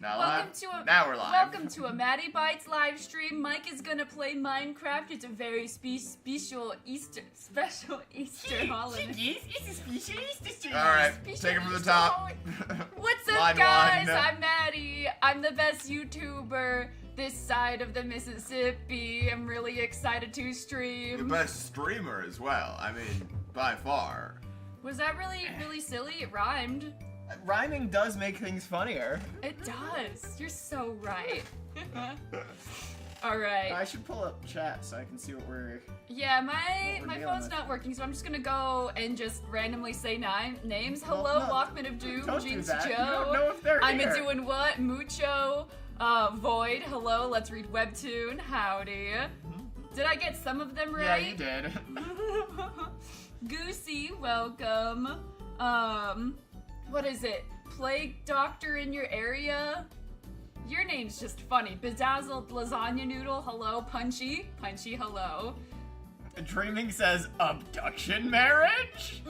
Not Welcome live. to Now we're live. Welcome to a Maddie Bites live stream. Mike is gonna play Minecraft. It's a very special Easter holiday. Alright, take it from the top. What's up, Line guys? one. I'm Maddie. I'm the best YouTuber this side of the Mississippi. I'm really excited to The stream. best streamer as well. I mean, by far. Was that really silly? It rhymed. Rhyming does make things funnier. It does. You're so right. Alright. I should pull up chat so I can see what we're... Yeah, What my we're dealing phone's with. not working, so I'm just gonna go and just randomly say names. Well, Hello, no, Walkman of Doom, don't do Jinx that. Joe. You don't know if they're I'm here. doing what? Mucho, Void, hello, let's read Webtoon, howdy. Did I get some of them Yeah, right? you did. Goosey, welcome. What is it? Plague Doctor in your area? Your name's just funny. Bedazzled Lasagna Noodle, hello. Punchy, hello. Dreaming says, abduction marriage?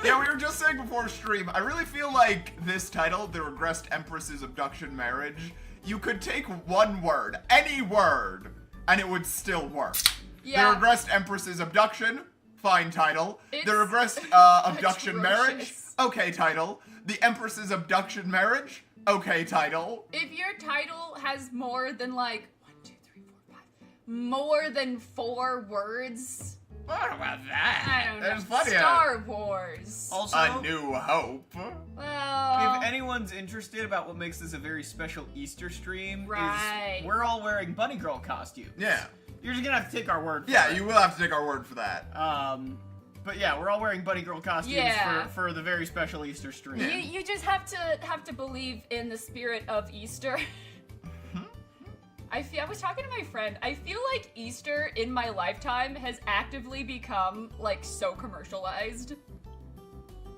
Yeah, we were just saying before stream, I really feel like this title, The Regressed Empress's Abduction Marriage, you could take one word, any word, and it would still work. Yeah. The Regressed Empress's Abduction, fine title. It's The Regressed Abduction Marriage, atrocious. okay title. The Empress's Abduction Marriage, okay title. If your title has more than like 1, 2, 3, 4, 5, more than 4 words, What about that? I don't know. It's funny. Star Wars. Also, A New Hope. Well, if anyone's interested about what makes this a very special Easter stream, Right. is we're all wearing bunny girl costumes. Yeah. You're just gonna have to take our word for Yeah, it. you will have to take our word for that. But yeah, we're all wearing bunny girl costumes Yeah. for the very special Easter stream. you just have to believe in the spirit of Easter. I was talking to my friend. I feel like Easter in my lifetime has actively become like so commercialized.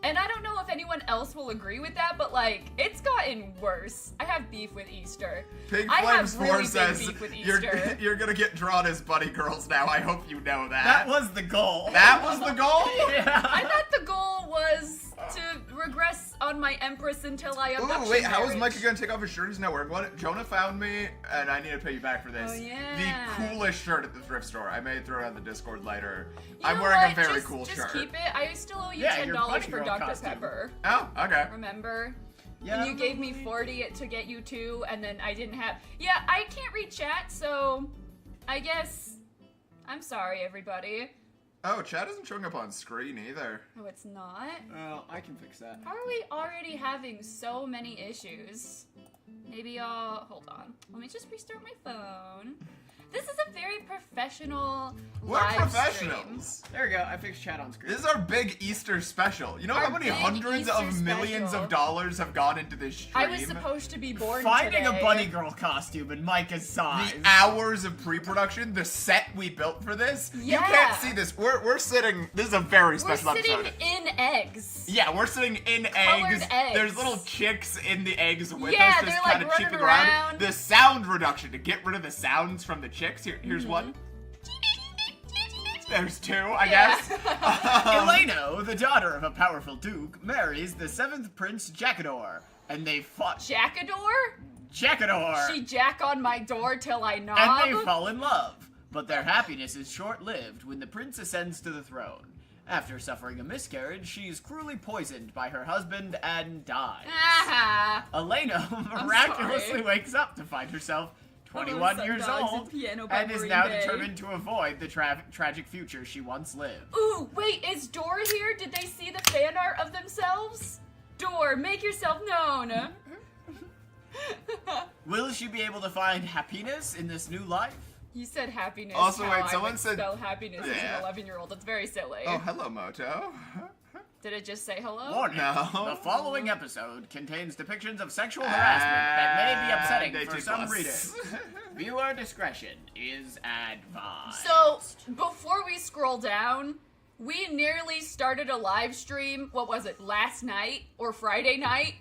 And I don't know if anyone else will agree with that, but like it's gotten worse. I have beef with Easter. Pig I Flames have 4 really big says beef with you're, Easter. you're gonna get drawn as bunny girls now. I hope you know that. That was the goal. That was the goal? Yeah. I thought the goal was to regress on my Empress until I abduction Ooh, wait, how is marriage. Micah gonna take off his shirt? He's not wearing one. Jonah found me, and I need to pay you back for this. Oh, yeah. The coolest shirt at the thrift store. I may throw it on the Discord later. You I'm know wearing what? a very Just- cool just shirt. keep it. I still owe you Yeah, your $10 bunny for girl Dr. costume. Pepper. Oh, okay. Remember? Yeah. And you gave me 40 to get you 2, and then I didn't have. Yeah, I can't read chat, so I guess I'm sorry, everybody. Oh, chat isn't showing up on screen either. No, it's not. Oh, I can fix that. How are we already having so many issues? Maybe I'll hold on. Let me just restart my phone. This is a very professional We're live professionals. stream. There we go. I fixed chat on screen. This is our big Easter special. You know Our how many big hundreds Easter of millions special. of dollars have gone into this stream? I was supposed to be born Finding today. a bunny girl costume in Micah's size. The hours of pre-production, the set we built for this. You Yeah. can't see this. We're sitting. This is a very We're special sitting episode. in eggs. Yeah, we're sitting in Colored eggs. There's little chicks in the eggs with Yeah, us, they're, just like, kind of running cheeping around. The sound reduction to get rid of the sounds from the chicks. Here's one. There's 2, I Yeah. guess. Elena, the daughter of a powerful duke, marries the 7th Prince Jackador, and they fought Jackador? Jackador, She jack on my door till I knock. and they fall in love. But their happiness is short-lived when the prince ascends to the throne. After suffering a miscarriage, she is cruelly poisoned by her husband and dies. Ah. Elena miraculously wakes up to find herself 21 Hello, years Sundogs old and Piano by and is Marine now Bay. determined to avoid the tragic future she once lived. Ooh, wait, is Door here? Did they see the fan art of themselves? Door, make yourself known. Will she be able to find happiness in this new life? You said happiness. Also, how wait, I someone would said- spell happiness as Yeah. an 11-year-old. It's very silly. Oh, hello, Moto. Did it just say hello? Warning, No. the following episode contains depictions of sexual harassment that may be upsetting And for 18 some plus. readers. Viewer discretion is advised. So, before we scroll down, we nearly started a live stream, what was it, last night or Friday night?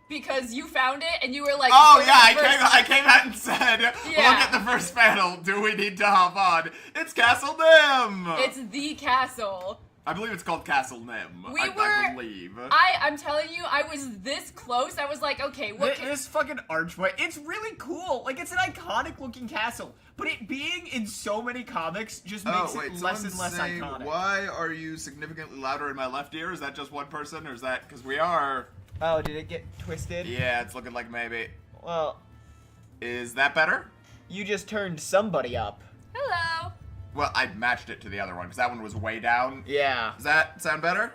Because you found it and you were like, Oh "Go to yeah, the first-" I came out and said, look Yeah. at the first panel. Do we need to hop on? It's Castle Dim. It's the castle. I believe it's called Castle Nim. We I believe. I'm telling you, I was this close. I was like, okay, what This fucking archway, it's really cool. Like, it's an iconic looking castle. But it being in so many comics just makes it less and less iconic. Why are you significantly louder in my left ear? Is that just one person, or is that... Because we are... Oh, did it get twisted? Yeah, it's looking like maybe. Well, Is that better? you just turned somebody up. Hello. Well, I matched it to the other one, because that one was way down. Yeah. Does that sound better?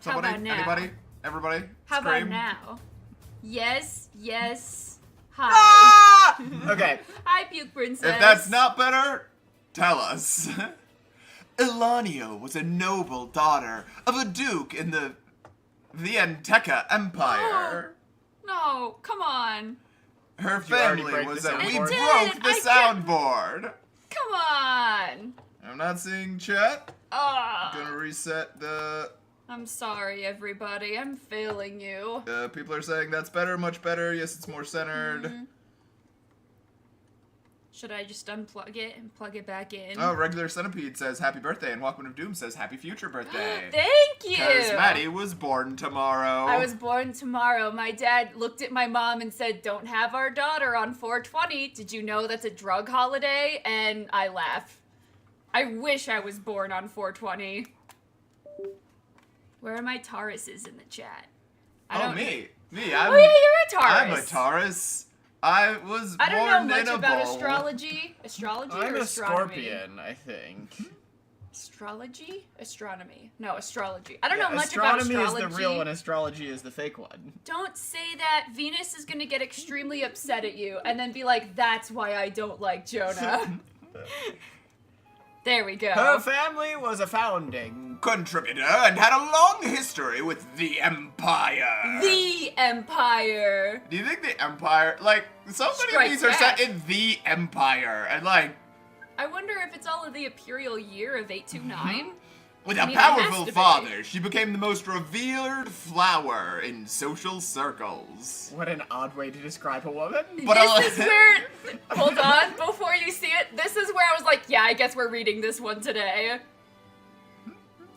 How Somebody? about now? Anybody? Everybody? How about Scream? now? Yes. Hi. Ah! Okay. Hi, Puke Princess. If that's not better, tell us. Elanio was a noble daughter of a duke in the Im-Micah Empire. No, come on. Her Did you already family break was the that we soundboard? broke the I can't- soundboard. Come on. I'm not seeing chat. Ugh. Gonna reset the... I'm sorry, everybody. I'm failing you. people are saying that's better, much better. Yes, it's more centered. Should I just unplug it and plug it back in? Oh, Regular Centipede says happy birthday, and Walkman of Doom says happy future birthday. Thank you. Because Maddie was born tomorrow. I was born tomorrow. My dad looked at my mom and said, "Don't have our daughter on 420. Did you know that's a drug holiday?" And I laugh. I wish I was born on 420. Where are my Tauruses in the chat? Me. Oh yeah, you're a Taurus. I'm a Taurus. I was I don't born know much in a about bowl. astrology. Astrology I'm or a astronomy? scorpion, I think. Astrology? Astronomy. No, astrology. I don't know much about Astronomy astrology. is the real one, astrology is the fake one. Don't say that. Venus is gonna get extremely upset at you and then be like, "That's why I don't like Jonah." There we go. Her family was a founding. Contributor and had a long history with the Empire. The Empire. Do you think the Empire, like, so many of these are set in the Empire, and like, I wonder if it's all of the imperial year of 829. with I a mean, it has powerful to be. father, she became the most revered flower in social circles. What an odd way to describe a woman. But This is where. Hold on, before you see it. This is where I was like, yeah, I guess we're reading this one today.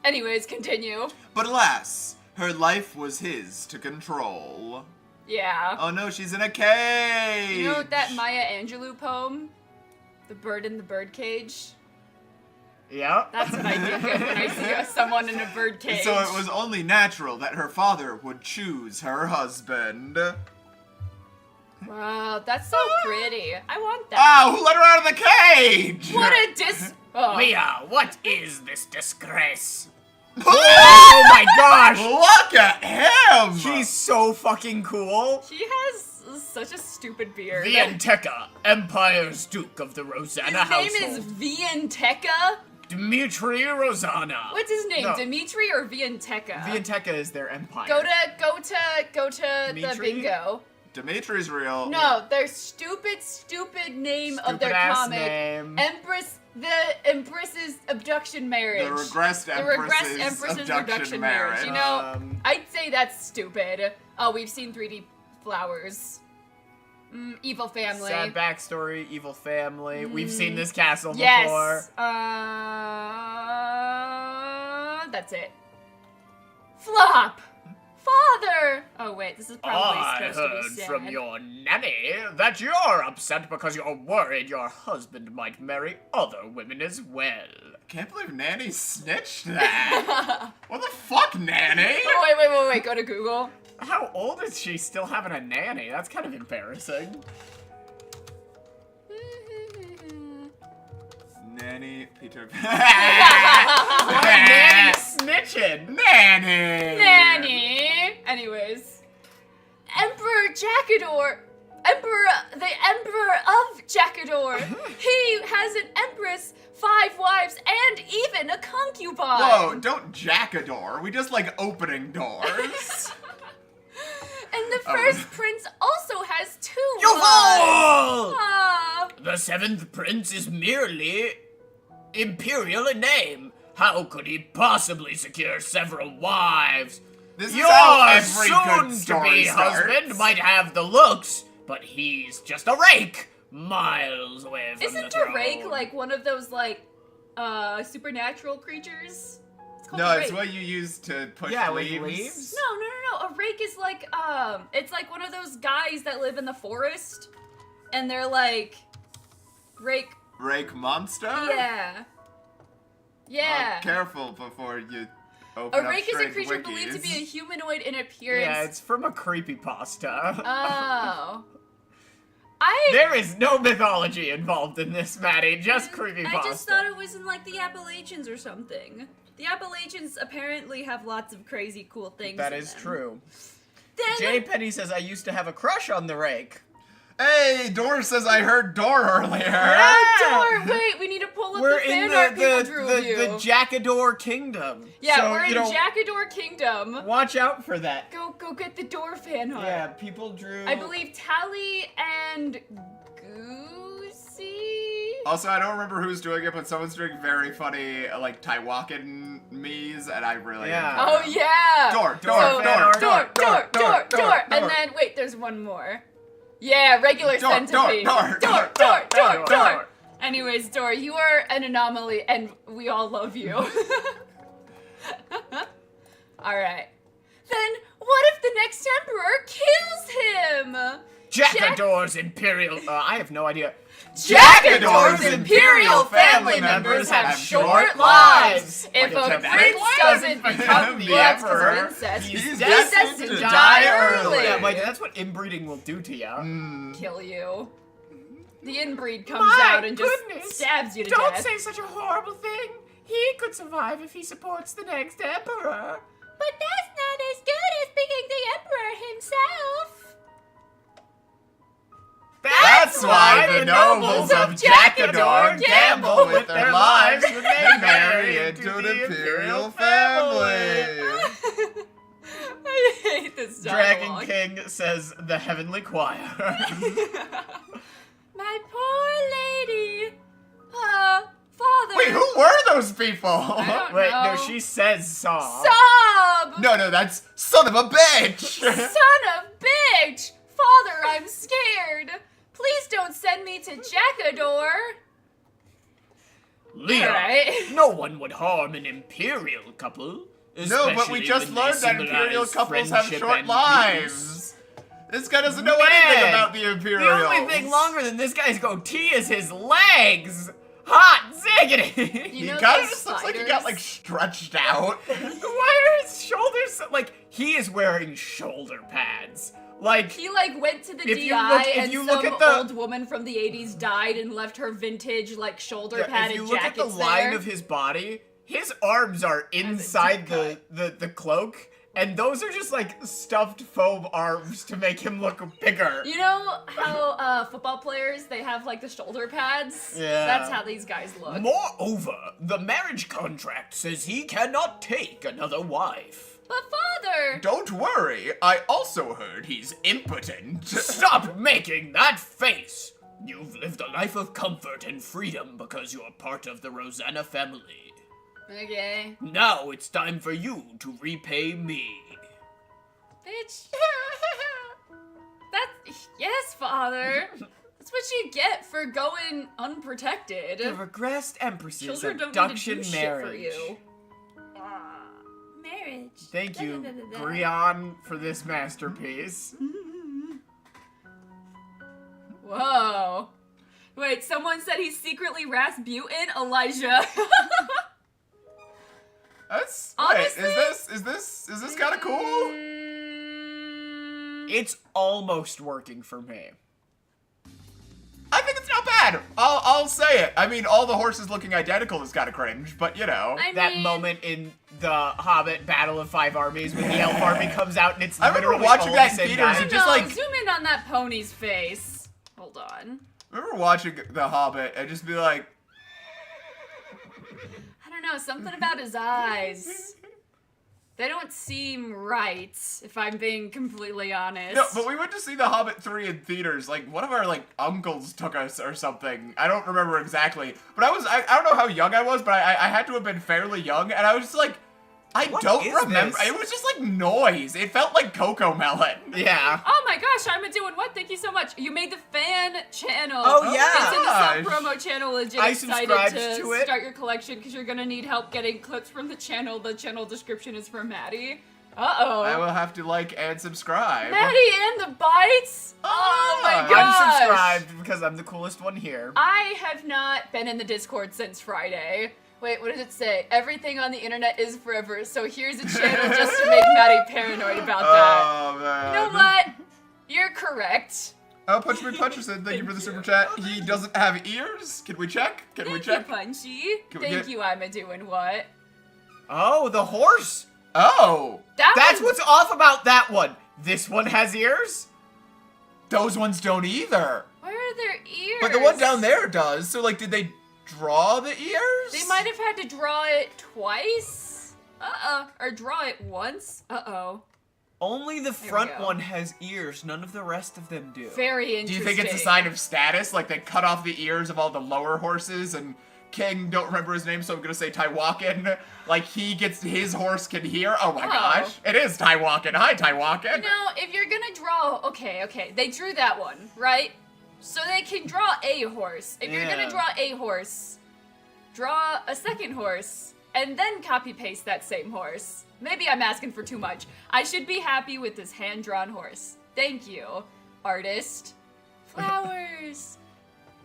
Anyways, continue. But alas, her life was his to control. Yeah. Oh no, she's in a cage! You know that Maya Angelou poem? The Bird in the Birdcage? Yeah. That's what I think of when I see someone in a bird cage. So it was only natural that her father would choose her husband. Wow, that's so pretty. I want that. Ah, who let her out of the cage? What a oh. Mia, what is this disgrace? Oh my gosh! Look at him! She's so fucking cool. She has such a stupid beard. Im-Micah, Empire's Duke of the Rosanna His name household. is Im-Micah? Dmitri Rosanna. What's his name? No. Dimitri or Im-Micah? Im-Micah is their empire. Go to the Dimitri? bingo. Dimitri's real. No, their stupid name of their Stupid-ass comic. name. The Empress's abduction marriage. The regressed Empress's abduction marriage. You know, I'd say that's stupid. Oh, we've seen 3D flowers. Evil family. Sad backstory, evil family. We've seen this castle before. Yes. That's it. Flop. Father. Oh wait, this is probably I supposed to heard be sad. from your nanny that you're upset because you're worried your husband might marry other women as well. Can't believe Nanny snitched that. What the fuck, Nanny? Oh, wait. Go to Google. How old is she still having a nanny? That's kind of embarrassing. Nanny Peter Why nanny snitching? Nanny! Nanny. Anyways, Emperor Jackador. The Emperor of Jackador. He has an empress, 5 wives, and even a concubine. Whoa, don't jack a door. We just like opening doors. And the first prince also has 2 You wives. fool! Ah. The 7th prince is merely imperial in name. How could he possibly secure several wives? This is Your how every good story soon-to-be starts. husband might have the looks, but he's just a rake, miles away from the Isn't throne. a rake like one of those like supernatural creatures? It's called No, a rake. it's what you use to push with leaves. leaves? No. A rake is like, it's like one of those guys that live in the forest, and they're like, rake. Rake monster? Yeah. Yeah. Careful before you open A rake is a strange creature wikis. believed to be a humanoid in appearance. Yeah, it's from a creepypasta. Oh. There is no mythology involved in this, Maddie. Just creepypasta. I just thought it was in like the Appalachians or something. The Appalachians apparently have lots of crazy cool things. That in is them. true. Then J. Penny says, I used to have a crush on the rake. Hey, Dor says I heard Dor earlier. Door! Wait, we need to pull up We're the in fan art people drew of the you. Jackador Kingdom. Yeah, so, we're in you know, Jackador Kingdom. Watch out for that. Go get the door fan art. Yeah, people drew... I believe Tally and Goosey. Also, I don't remember who's doing it, but someone's doing very funny, like, Taiwakan memes, and I really Yeah. enjoy Oh them. yeah. Door. And then wait, there's one more. Yeah, regular Door, centipede. door. Anyways, Door, you are an anomaly, and we all love you. All right. Then what if the next emperor kills him? Jackador's Imperial... I have no idea. Jackador's imperial family members have short lives. If a prince doesn't become the princess, he's destined to die early. Yeah, Mike, that's what inbreeding will do to you. Kill you. The inbreed comes out and just stabs you to death. such a horrible thing. He could survive if he supports the next emperor. but that's not as good as picking the emperor himself. That's why the nobles of Jackador gamble with their lives when they marry into the imperial family. I hate this Dragon dialogue. King says the heavenly choir. My poor lady. Father. Wait, who were those people? I don't Wait, know. no, she says sob. Sob! No, that's son of a bitch. Son of bitch! Father, I'm scared. Please don't send me to Jackador. Leah, Alright. no one would harm an imperial couple. No, but we especially just when they learned that imperial symbolize couples have friendship short and lives. This guy doesn't know anything Man, about the peace. Imperials. The only thing longer than this guy's goatee is his legs. Hot ziggity! You He know kind of those just looks like he got like spiders? stretched out. Why are his shoulders so, like he is wearing shoulder pads? Like He like went to the If DI you look- if and you some look at the- old woman from the 80s died and left her vintage like shoulder yeah, padded if you look at jackets the line there. of his body, his arms are inside the cloak, and those are just like stuffed foam arms to make him look bigger. You know how football players, they have like the shoulder pads? Yeah. That's how these guys look. Moreover, the marriage contract says he cannot take another wife. But father! Don't worry, I also heard he's impotent. Stop making that face! You've lived a life of comfort and freedom because you're part of the Rosanna family. Okay. Now it's time for you to repay me. Bitch. That's... Yes, father. That's what you get for going unprotected. The regressed Empress's Children don't abduction need to do marriage. shit for you. Marriage. Thank you, Da, da, da, da, da. Grion, for this masterpiece. Whoa. Wait, someone said he's secretly Rasputin? Elijah. That's Honestly- wait, is this kind of cool? It's almost working for me. I think it's not bad. I'll say it. I mean, all the horses looking identical is kind of cringe, but you know. That moment in the Hobbit Battle of Five Armies when the Elf army comes out and it's I remember literally watching all that the in same theaters guy. and just No, like zoom in on that pony's face. Hold on. I remember watching The Hobbit and just be like, I don't know, something about his eyes. They don't seem right, if I'm being completely honest. no, but we went to see The Hobbit 3 in theaters. Like, one of our, like, uncles took us or something. I don't remember exactly. But I don't know how young I was, but I had to have been fairly young. And I was just like, I What don't is remember. this? It was just like noise. It felt like Cocoa Melon. Yeah. Oh my gosh, I'm doing what? Thank you so much. You made the fan channel. Oh, yeah. It's in the Gosh. sub-promo channel. Legit I excited subscribed to to it. start your collection because you're gonna need help getting clips from the channel. The channel description is for Maddie. Uh-oh. I will have to like and subscribe. Maddie and the bites? Oh my Ah, gosh. I'm subscribed because I'm the coolest one here. I have not been in the Discord since Friday. Wait, what does it say? Everything on the internet is forever, so here's a channel just to make Maddie paranoid about that. Oh man. You know what? You're correct. Oh, Punch Me Puncher said thank you for the super chat. He doesn't have ears. Can we check? Can we Thank check? you, Punchy. Can we Thank get- you, I'm doing what? Oh, the horse. Oh, That's one's- what's off about that one. This one has ears? those ones don't either. Where are their ears? But the one down there does. So like, did they draw the ears? They might have had to draw it twice. Or draw it once. Uh-oh. Only the we front go. one has ears. None of the rest of them do. Very Do interesting. you think it's a sign of status? Like they cut off the ears of all the lower horses and King, don't remember his name, so I'm gonna say Taiwakan. Like he gets, his horse can hear. Oh my gosh. It is Taiwakan. Hi, Taiwakan. You know, if you're gonna draw... Okay. They drew that one, right? So they can draw a horse. If you're Yeah. gonna draw a horse, draw a second horse, and then copy-paste that same horse. Maybe I'm asking for too much. I should be happy with this hand-drawn horse. Thank you, artist. Flowers.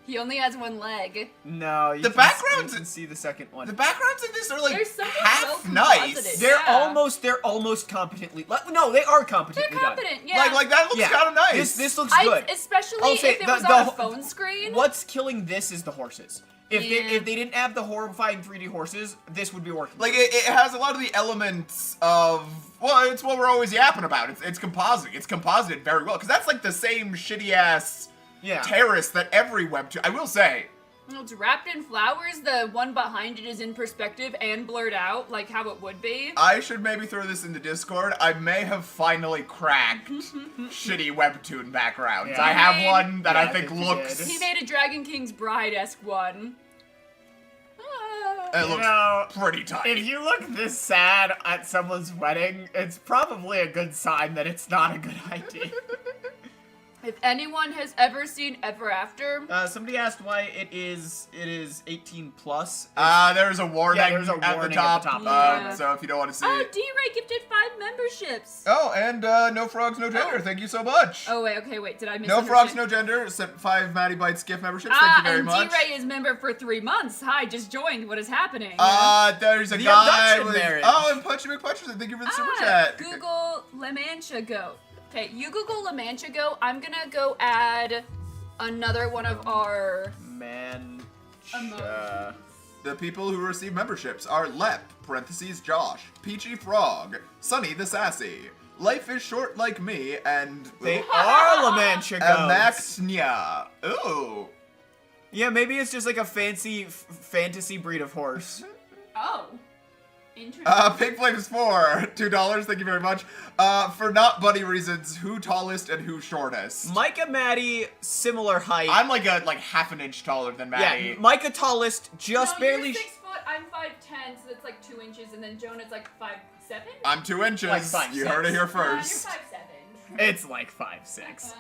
He only has one leg. No, you The can, backgrounds- you can see the second one. The backgrounds in this are like They're somewhat half well nice. composited. They're Yeah. they're almost competently. No, they are competently They're competent, done. yeah. Like that looks Yeah. kind of nice. This looks I, good. especially I'll say if it the- was the on a wh- phone screen. What's killing this is the horses. If Yeah. they didn't have the horrifying 3D horses, this would be working. Like it has a lot of the elements of, well, it's what we're always yapping about. It's compositing. It's composited very well because that's like the same shitty ass yeah. terrace that every webtoon. I will say, It's wrapped in flowers. The one behind it is in perspective and blurred out, like how it would be. I should maybe throw this into Discord. I may have finally cracked shitty webtoon backgrounds. Yeah. I have I mean- one that Yeah, I I think think you looks. did. He made a Dragon King's Bride-esque one. It You looks know, pretty tight. if you look this sad at someone's wedding, it's probably a good sign that it's not a good idea. If anyone has ever seen Ever After, Somebody asked why it is 18 plus. There's a warning, there's a at, the warning top, at the top. Yeah. so if you don't want to see oh, it. D-Ray gifted 5 memberships. Oh, and No Frogs, No Gender. Oh. Thank you so much. Oh wait, did I miss? No Frogs, No Gender. Sent 5 Maddie Bites gift memberships. Thank you very and much. D-Ray is member for 3 months. Hi, just joined. What is happening? There's a The guy abduction with. marriage. Oh, and Punchy McPuncher. Thank you for the super chat. Google La Mancha Goat. Okay, you Google La Mancha Goat. I'm gonna go add another one of our Man. emojis. The people who receive memberships are Lep (parentheses Josh), Peachy Frog, Sunny the Sassy, Life is Short Like Me, and They are La Mancha goats. Amaxnia. Ooh. Yeah, maybe it's just like a fancy fantasy breed of horse. Oh, interesting. Pink Flames 4, $2. Thank you very much. For not buddy reasons, who tallest and who shortest? Micah, Maddie, similar height. I'm like half an inch taller than Maddie. Yeah, Micah tallest, just no, barely. You're 6 foot. I'm 5'10", so that's like 2 inches, and then Jonah's like 5'7". I'm 2 inches. Like 5'6". You heard it here You're first. 5'7". It's like 5'6".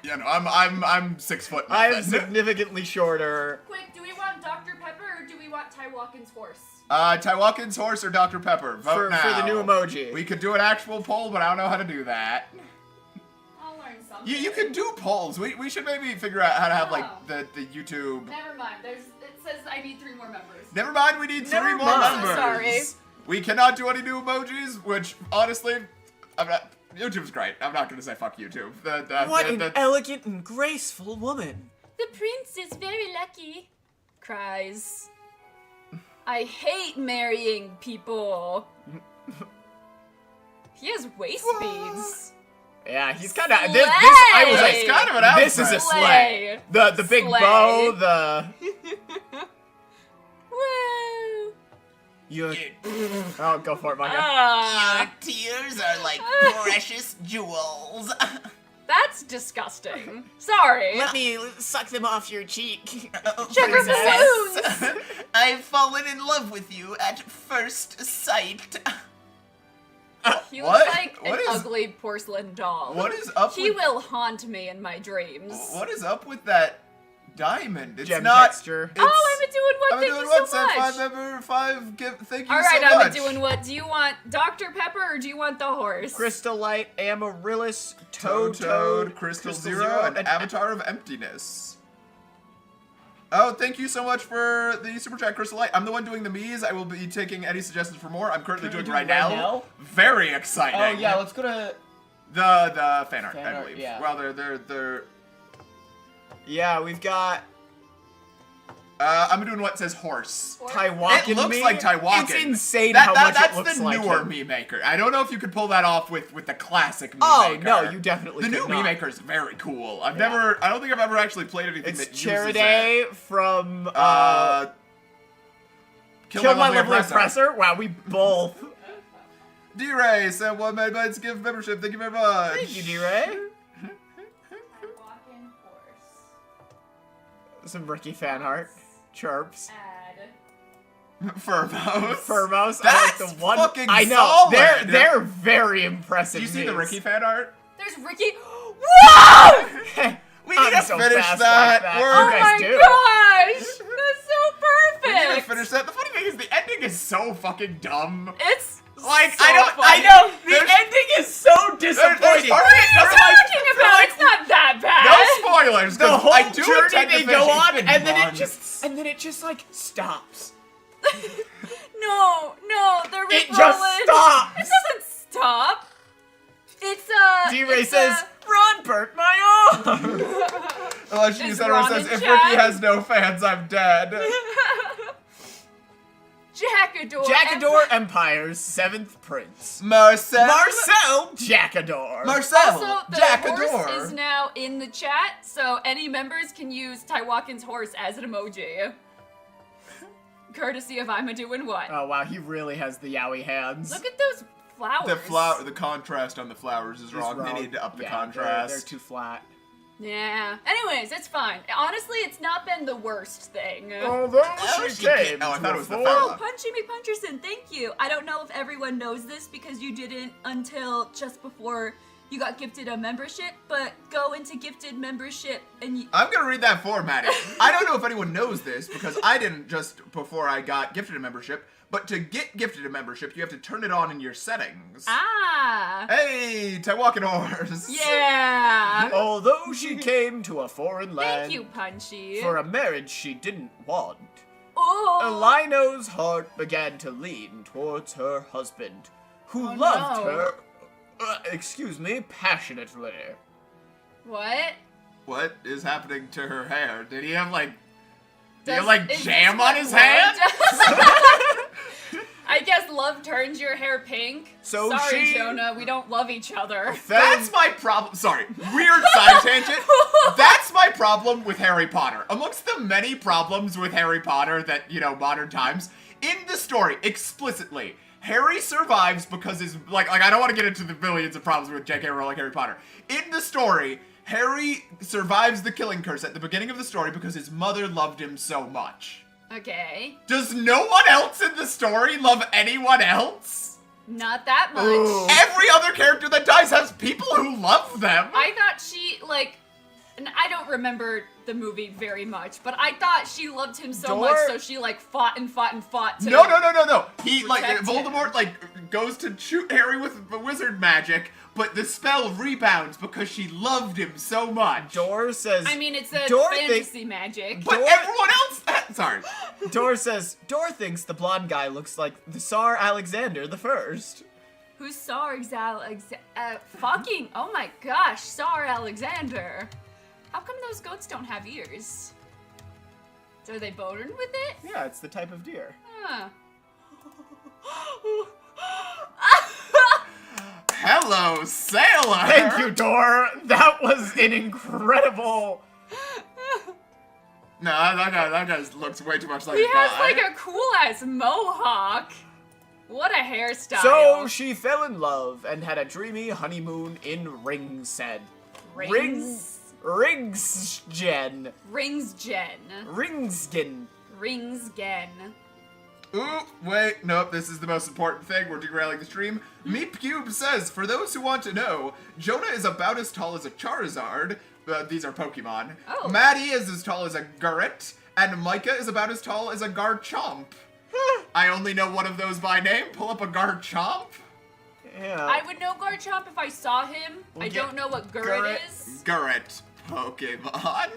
You know, I'm 6 foot. I'm nothing. significantly shorter. Quick, do we want Dr. Pepper or do we want Taiwakan's horse? Taiwakan's horse or Dr. Pepper? Vote For now. the new emoji. We could do an actual poll, but I don't know how to do that. I'll learn something. You can do polls. We should maybe figure out how to have Oh. like the YouTube. Never mind. It says I need 3 more members. Never mind, we need 3 Never more mind. members. Sorry. We cannot do any new emojis, which honestly, YouTube's great. I'm not gonna say fuck YouTube. What an elegant and graceful woman. The prince is very lucky. Cries. I hate marrying people. He has waist beads. Yeah, he's kind of. Slay! This I was like, It's kind of an this is a outfit. slay. The big Slay. bow, the. Woo! You. Oh, go for it, Micah. Ah. Tears are like precious jewels. That's disgusting. Sorry. Let me suck them off your cheek. Sugar princess. balloons! I've fallen in love with you at first sight. He What? looks like What an is- ugly porcelain doll. What is up He with... will haunt me in my dreams. What is up with that diamond? It's Gem not... texture. It's, Oh, I'm doing what? I'm Thank doing you what? so Send much. 5 member 5 give. Thank you All right, so I'm much. doing what? Do you want Dr. Pepper or do you want the horse? Crystallite, Amaryllis, Toad, Crystal Zero, and Avatar of Emptiness. Oh, thank you so much for the super chat, Crystal Light. I'm the one doing the Mies. I will be taking any suggestions for more. I'm currently doing right now. Very exciting. Oh yeah, let's go to. The fan art, Fan I art, believe. yeah. Well, they're. Yeah, we've got I'm doing what says horse. Taiwakan. It looks me. like Taiwakan. It's insane how much that's it looks the like newer him. Mii Maker. I don't know if you could pull that off with the classic Mii Oh Maker. no, you definitely The could new not. Mii Maker is very cool. I Yeah. don't think I've ever actually played anything It's that uses it. Charade from Kill My Lovely Oppressor. Oppressor. Wow, we both. D-Ray sent 1 megabytes to give membership. Thank you very much. Thank you, D-Ray. Walking horse. Some Ricky fan art. Chirps. Add. Furmos. Furmos. I That's like the one. fucking I know. solid. They're very impressive. Did you see the Miis. Ricky fan art? There's Ricky. Whoa! We need to I'm so finish fast that. like that. We're- Oh You guys my do. gosh! That's so We need to perfect. finish that. The funny thing is the ending is so fucking dumb. It's Like, so I funny. know. The There's- ending is so disappointing. part of it What are you doesn't talking about? It's not that bad. No spoilers. The 'cause whole I do journey intend to they finish go it. on, It's been and then months. it just like stops. No, the It Rick just Rollins. stops. It doesn't stop. It's D-Ray it's, says, "Ron burnt my arm." Allegedly, Is Center Ron says, in if chat? Ricky has no fans, I'm dead. Jackador. Jackador Empire's 7th Prince. Marcel. Marcel Jackador. Marcel. Also, the Jackador. horse is now in the chat, so any members can use Taiwakan's horse as an emoji. Courtesy of I'm doing what? Oh wow, he really has the yaoi hands. Look at those flowers. The contrast on the flowers is wrong. They need to up the Yeah, contrast. They're too flat. Yeah. Anyways, it's fine. Honestly, it's not been the worst thing. Although she came Oh, I to thought a it was the full- fella. Punchy Me Puncherson, thank you. I don't know if everyone knows this because you didn't until just before you got gifted a membership, but go into gifted membership and you. I'm gonna read that for Maddie. I don't know if anyone knows this because I didn't just before I got gifted a membership, but to get gifted a membership, you have to turn it on in your settings. Ah. Hey, Taiwakan horse. Yeah. Although she came to a foreign land Thank you, Punchy. for a marriage she didn't want, Oh. Elino's heart began to lean towards her husband, who Oh, loved no. her, passionately. What? What is happening to her hair? Did he have like? Did he Does- have like is jam this on what his love hand? does? I guess love turns your hair pink. So Sorry, she- Jonah, we don't love each other. That's my problem. Sorry, weird side tangent. That's my problem with Harry Potter. Amongst the many problems with Harry Potter that, you know, modern times, in the story, explicitly, Harry survives because his, like I don't want to get into the billions of problems with J.K. Rowling Harry Potter. In the story, Harry survives the killing curse at the beginning of the story because his mother loved him so much. Okay. Does no one else in the story love anyone else? Not that much. Ooh. Every other character that dies has people who love them. I thought she, like, and I don't remember the movie very much, but I thought she loved him so much, so she, like, fought and fought and fought to... No. He, like, protect Voldemort, like, goes to shoot Harry with wizard magic, but the spell rebounds because she loved him so much. Dor says. I mean, it's a Dor fantasy magic. But everyone else... Sorry. Dor says. Dor thinks the blonde guy looks like the Tsar Alexander the First. Who's Tsar fucking... Oh my gosh, Tsar Alexander. How come those goats don't have ears? Are they born with it? Yeah, it's the type of deer. Huh. Hello, sailor! Thank you, Dor. That was an incredible. No, that guy looks way too much like He a has guy. like a cool ass mohawk. What a hairstyle. So she fell in love and had a dreamy honeymoon in Ringsend. Ringsgen. Ringsgen. Ringsgen. Ooh, wait, nope, this is the most important thing. We're derailing the stream. Meep Cube says, for those who want to know, Jonah is about as tall as a Charizard. These are Pokemon. Oh. Maddie is as tall as a Gurret, and Micah is about as tall as a Garchomp. I only know one of those by name. Pull up a Garchomp. Yeah. I would know Garchomp if I saw him. We'll I get don't know what Gurret Gurret. is. Gurret Pokemon.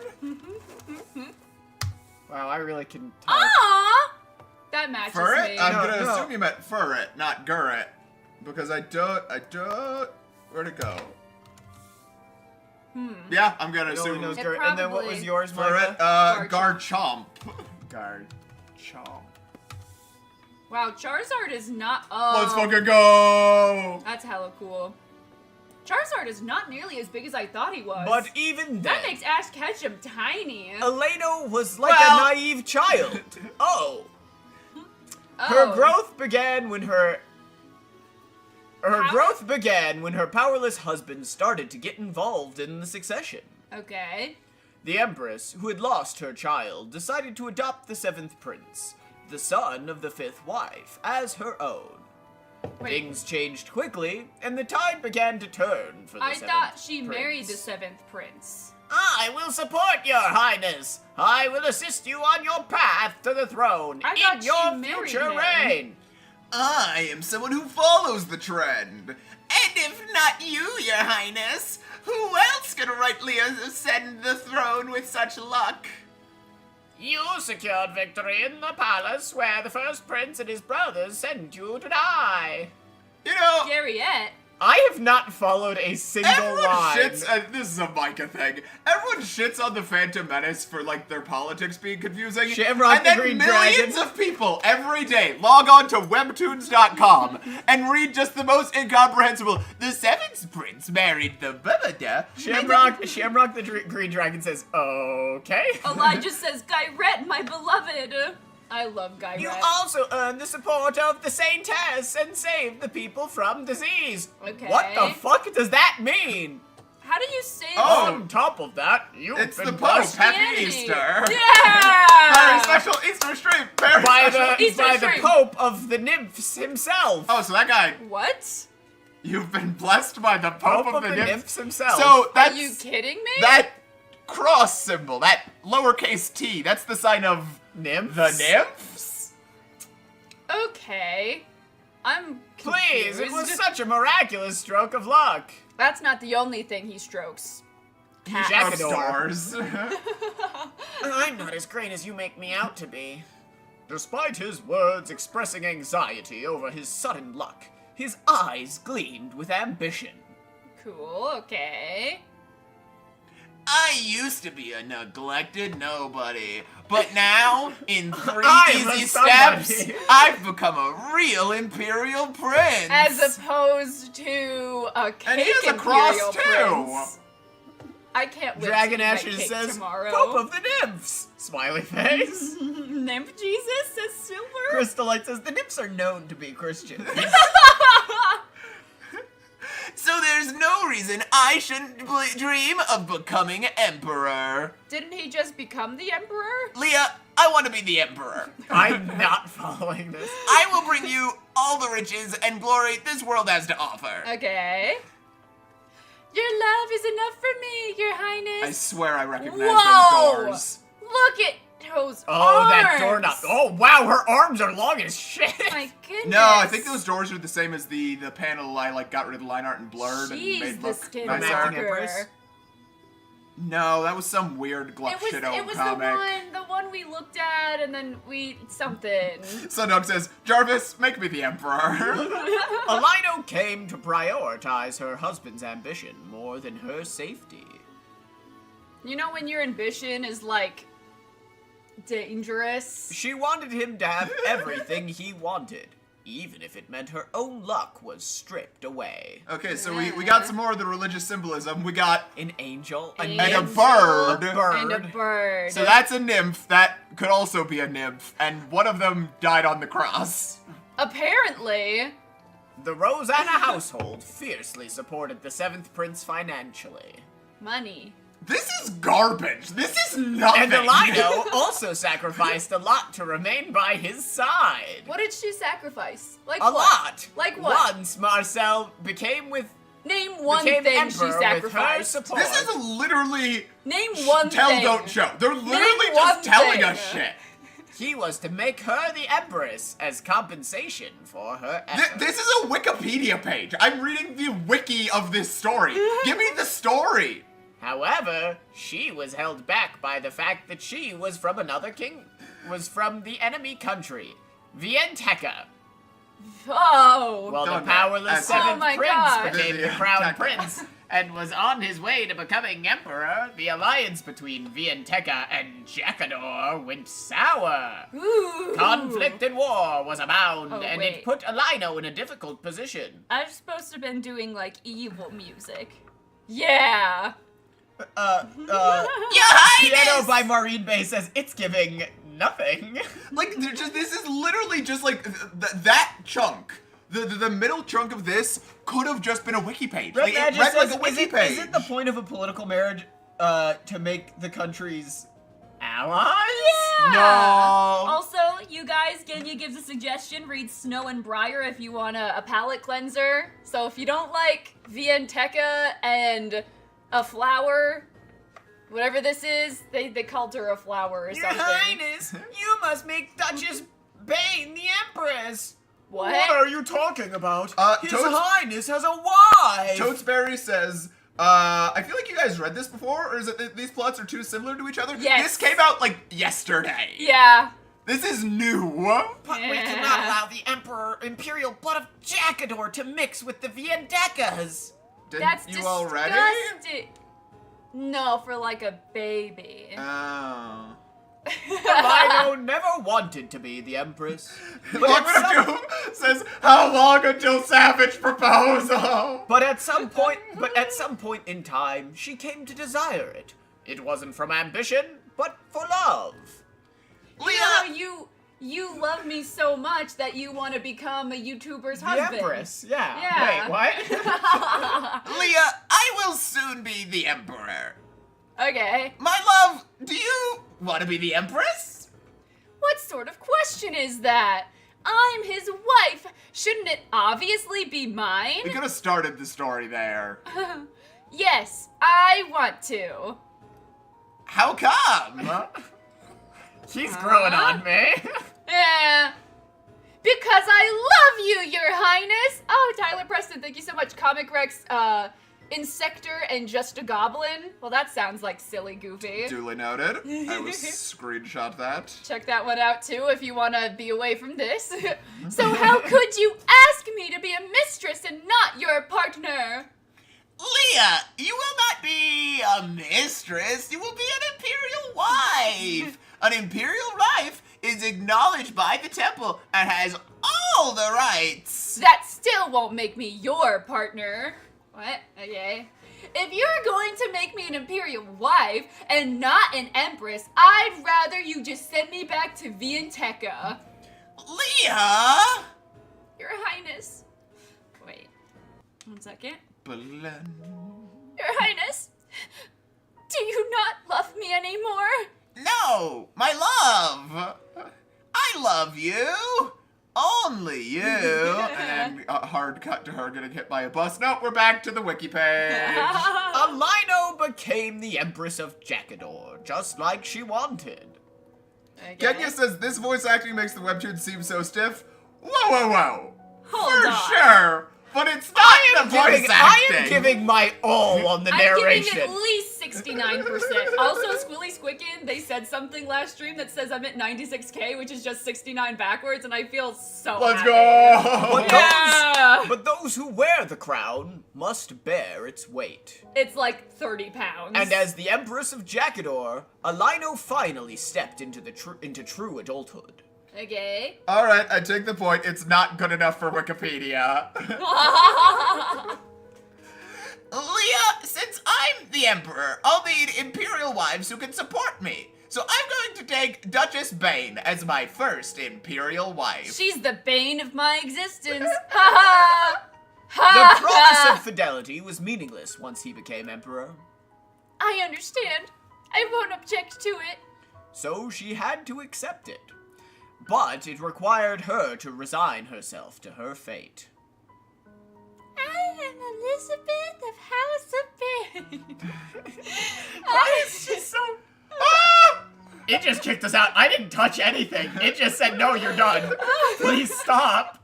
Wow, I really can tell. Aww! That matches Furret? me. I'm No, gonna no. assume you meant Furret, not Gurret. Because I don't, where'd it go? Yeah, I'm gonna He only assume knows It Gurret. And then what probably- was yours, Furret, Micah? Garchomp. Garchomp. Wow, Charizard is not. Oh, Let's fucking go! That's hella cool. Charizard is not nearly as big as I thought he was. But even then, that makes Ash Ketchum tiny. Elena was like Well- a naive child. Oh. Oh. Her growth began when her How- growth began when her powerless husband started to get involved in the succession. Okay. The Empress, who had lost her child, decided to adopt the 7th prince, the son of the 5th wife, as her own. Wait, Things changed quickly, and the tide began to turn for the I 7th thought she prince. married the 7th prince. I will support your highness. I will assist you on your path to the throne I thought in she your married future him. reign. I am someone who follows the trend. And if not you, your highness, who else can rightly ascend the throne with such luck? You secured victory in the palace where the first prince and his brothers sent you to die. You know, Garriette. I have not followed a single everyone line. shits, this is a Micah thing, everyone shits on the Phantom Menace for, like, their politics being confusing. Shamrock and the then Green millions Dragon. of people every day log on to webtoons.com and read just the most incomprehensible, the 7th prince married the blah-blah-blah. Shamrock the Green Dragon says, okay. Elijah says, Garriette, my beloved. I love Garriette. You also earned the support of the Saintess and saved the people from disease. Okay. What the fuck does that mean? How do you say Oh. On top of that, you've It's been the Pope. blessed Happy Christianity? Easter. Yeah! Very special Easter stream. Very by special. the Easter by the stream. Pope of the nymphs himself. Oh, so that guy, What? you've been blessed by the Pope, Pope of the nymphs himself. So Are that's you kidding me? that cross symbol, that lowercase t, that's the sign of nymphs. the nymphs? Okay. I'm Please, it was confused. such a miraculous stroke of luck. That's not the only thing he strokes. Of Jackador. stars. I'm not as great as you make me out to be. Despite his words expressing anxiety over his sudden luck, his eyes gleamed with ambition. Cool, okay. I used to be a neglected nobody, but now, in 3 I'm a easy somebody. steps, I've become a real imperial prince. As opposed to a cake And he has a cross, imperial too. prince. I can't wait Dragon to eat Ashes that cake says, tomorrow. Pope of the nymphs! Smiley face. Nymph Jesus says silver. Crystallite says, the nymphs are known to be Christians. So there's no reason I shouldn't dream of becoming emperor. Didn't he just become the emperor? Leah, I want to be the emperor. I'm not following this. I will bring you all the riches and glory this world has to offer. Okay. Your love is enough for me, your highness. I swear I recognize Whoa! those doors. Look at those Oh, arms. that doorknob. Oh, wow, her arms are long as shit. My goodness. No, I think those doors are the same as the panel I like got rid of the line art and blurred and She's made the look Acting nicer. Empress. skinwalker. No, that was some weird gluck It was, shit old it was comic. the one we looked at, and then we something. Sundog says, Jarvis, make me the emperor. Alino came to prioritize her husband's ambition more than her safety. You know when your ambition is like dangerous? She wanted him to have everything he wanted, even if it meant her own luck was stripped away. Okay, so we got some more of the religious symbolism. We got An angel, a And and a nymph, bird. a bird. And a bird. So that's a nymph. That could also be a nymph. And one of them died on the cross. Apparently. The Rosanna household fiercely supported the 7th prince financially. Money. This is garbage. This is nothing. And Elena also sacrificed a lot to remain by his side. What did she sacrifice? Like A what? lot. Like what? Once Marcel became Name one became thing emperor she with her sacrificed. support. This is literally Name one tell, thing. don't show. They're literally Name just one telling thing. us shit. He was to make her the empress as compensation for her efforts. This is a Wikipedia page. I'm reading the wiki of this story. Give me the story. However, she was held back by the fact that she was from the enemy country, Vienteka. Oh. Well, the Don't powerless know. seventh Oh my prince God. became the Yeah, crown Taka. prince and was on his way to becoming emperor. The alliance between Vienteka and Jacador went sour. Ooh. Conflict and war was abound, Oh, and wait. it put Elino in a difficult position. I'm supposed to have been doing like evil music. Yeah. Your Highness! Piano by Maureen Bay says it's giving nothing. Like, this is literally just like that chunk. The middle chunk of this could have just been a wiki page. Like, it read like a wiki page. Isn't the point of a political marriage to make the countries allies? Yeah. No. Also, you guys, Genya gives a suggestion. Read Snow and Briar if you want a palate cleanser. So if you don't like Vienteka and a flower, whatever this is, they called her a flower or Your something. Highness, you must make Duchess Bane the Empress. What? are you talking about? His Toads- Highness has a wife. Toadsberry says, I feel like you guys read this before, or is it that these plots are too similar to each other? Yes. This came out like yesterday. Yeah. This is new. But we Yeah. cannot allow the imperial blood of Jacador to mix with the Vientekas. Didn't That's you already? disgusting. No, for like a baby. Oh. Elino never wanted to be the Empress. Welcome to Doom says, how long until Savage proposal? But at some point in time, she came to desire it. It wasn't from ambition, but for love. You know how you love me so much that you want to become a YouTuber's The husband. Empress, yeah. Yeah. Wait, what? Leah, I will soon be the Emperor. Okay. My love, do you want to be the Empress? What sort of question is that? I'm his wife. Shouldn't it obviously be We mine? could have started the story there. Yes, I want to. How come? She's growing on me. Yeah. Because I love you, Your Highness. Oh, Tyler Preston, thank you so much. Comic Rex, Insector and Just a Goblin. Well, that sounds like silly goofy. Duly noted. I will screenshot that. Check that one out too if you want to be away from this. So how could you ask me to be a mistress and not your partner? Leah, you will not be a mistress. You will be an imperial wife. An imperial wife is acknowledged by the temple and has all the rights. That still won't make me your partner. What? Okay. If you're going to make me an imperial wife and not an empress, I'd rather you just send me back to Vienteka. Leah! Your Highness. Wait. 1 second. Belen. Your Highness. Do you not love me anymore? No, my love. I love you. Only you. And then a hard cut to her getting hit by a bus. Nope, we're back to the wiki page. Elino became the Empress of Jacador, just like she wanted. Okay. Kenya says this voice acting makes the webtoon seem so stiff. Whoa, whoa, whoa. Hold For on. sure. But it's not the voice I acting. am giving my all on the narration. I'm giving at least 69%. Also, Squilly Squicken, they said something last stream that says I'm at 96k, which is just 69 backwards, and I feel so Let's happy. go. But, Yeah. but those who wear the crown must bear its weight. It's like 30 pounds. And as the Empress of Jacador, Elino finally stepped into true adulthood. Okay. All right, I take the point. It's not good enough for Wikipedia. Leah, since I'm the Emperor, I'll need imperial wives who can support me. So I'm going to take Duchess Bane as my first imperial wife. She's the bane of my existence. Ha ha! The Ha promise ha! of fidelity was meaningless once he became emperor. I understand. I won't object to it. So she had to accept it. But it required her to resign herself to her fate. I am Elizabeth of House of Bane. Why is she so... Ah! It just kicked us out. I didn't touch anything. It just said, no, you're done. Please stop.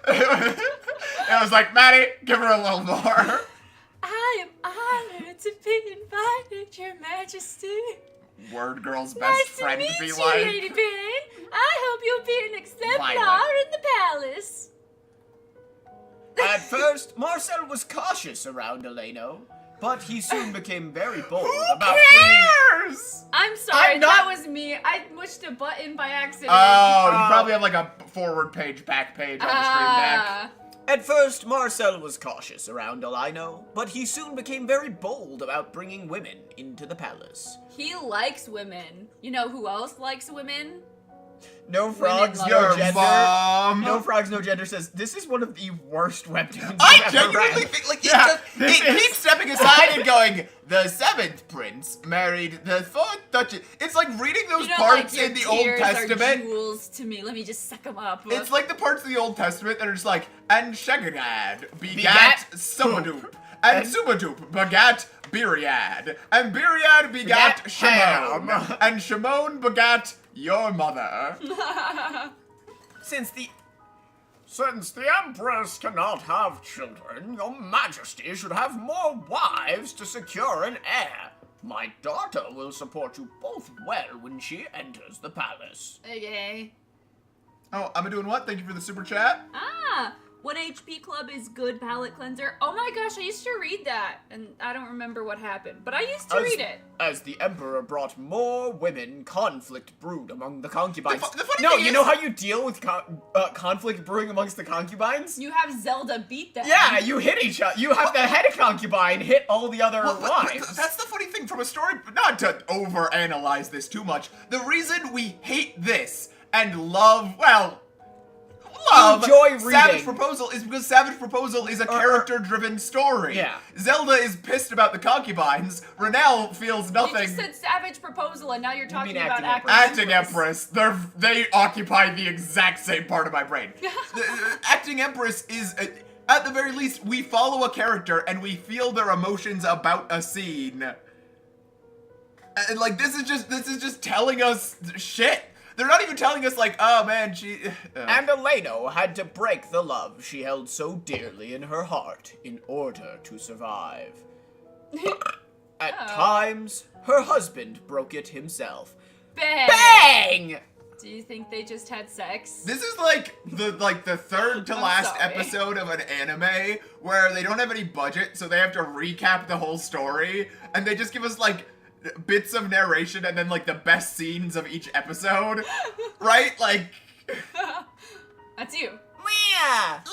I was like, Maddie, give her a little more. I am honored to be invited, Your Majesty. Word girl's best Nice to friend meet be you, like. Lady Bane. I hope you'll be an exemplar Violet. in the palace. At first, Marcel was cautious around Elena, but he soon became very bold about bringing... Cares? I'm sorry, I'm not- that was me. I pushed a button by accident. Oh, you probably have like a forward page, back page on the stream deck. Ah. At first, Marcel was cautious around Elena, but he soon became very bold about bringing women into the palace. He likes women. You know who else likes women? No Frogs, love no Your gender. mom. No Frogs, no gender says, this is one of the worst webtoons I I've ever genuinely read. think, like, Yeah, it keeps stepping aside and going, the 7th prince married the 4th duchess. It's like reading those You know, parts like, your in the Old tears are Testament. jewels to me. Let me just suck them up. It's like the parts of the Old Testament that are just like, and Shagagad begat Begat Subadoop, and Subadoop begat Biriad, and Biriad begat Begat Shimon, Ham. and Shimon begat your mother. Since the Empress cannot have children, your Majesty should have more wives to secure an heir. My daughter will support you both well when she enters the palace. Okay. Oh, I'm doing what? Thank you for the super chat. Ah, 1 HP Club is good palate cleanser. Oh my gosh, I used to read that, and I don't remember what happened, but I used to read it. As the Emperor brought more women, conflict brewed among the concubines. The funny no, thing you is- know how you deal with conflict brewing amongst the concubines? You have Zelda beat them. Yeah, you hit each other. You have the head concubine hit all the other Well, wives. that's the funny thing from a story, not to overanalyze this too much. The reason we hate this and love Enjoy reading. Savage Proposal is because Savage Proposal is a character-driven story. Yeah. Zelda is pissed about the concubines. Renelle feels You nothing. just said Savage Proposal, and now you're talking mean about Acting Acting Empress. They occupy the exact same part of my brain. Acting Empress is, at the very least, we follow a character and we feel their emotions about a scene. And like this is just telling us shit. They're not even telling us like, oh man, she. And Elena had to break the love she held so dearly in her heart in order to survive. At times, her husband broke it himself. Bang! Bang! Do you think they just had sex? This is like the third to I'm last sorry. episode of an anime where they don't have any budget, so they have to recap the whole story, and they just give us like bits of narration and then like the best scenes of each episode, right? Like, That's you. Leah!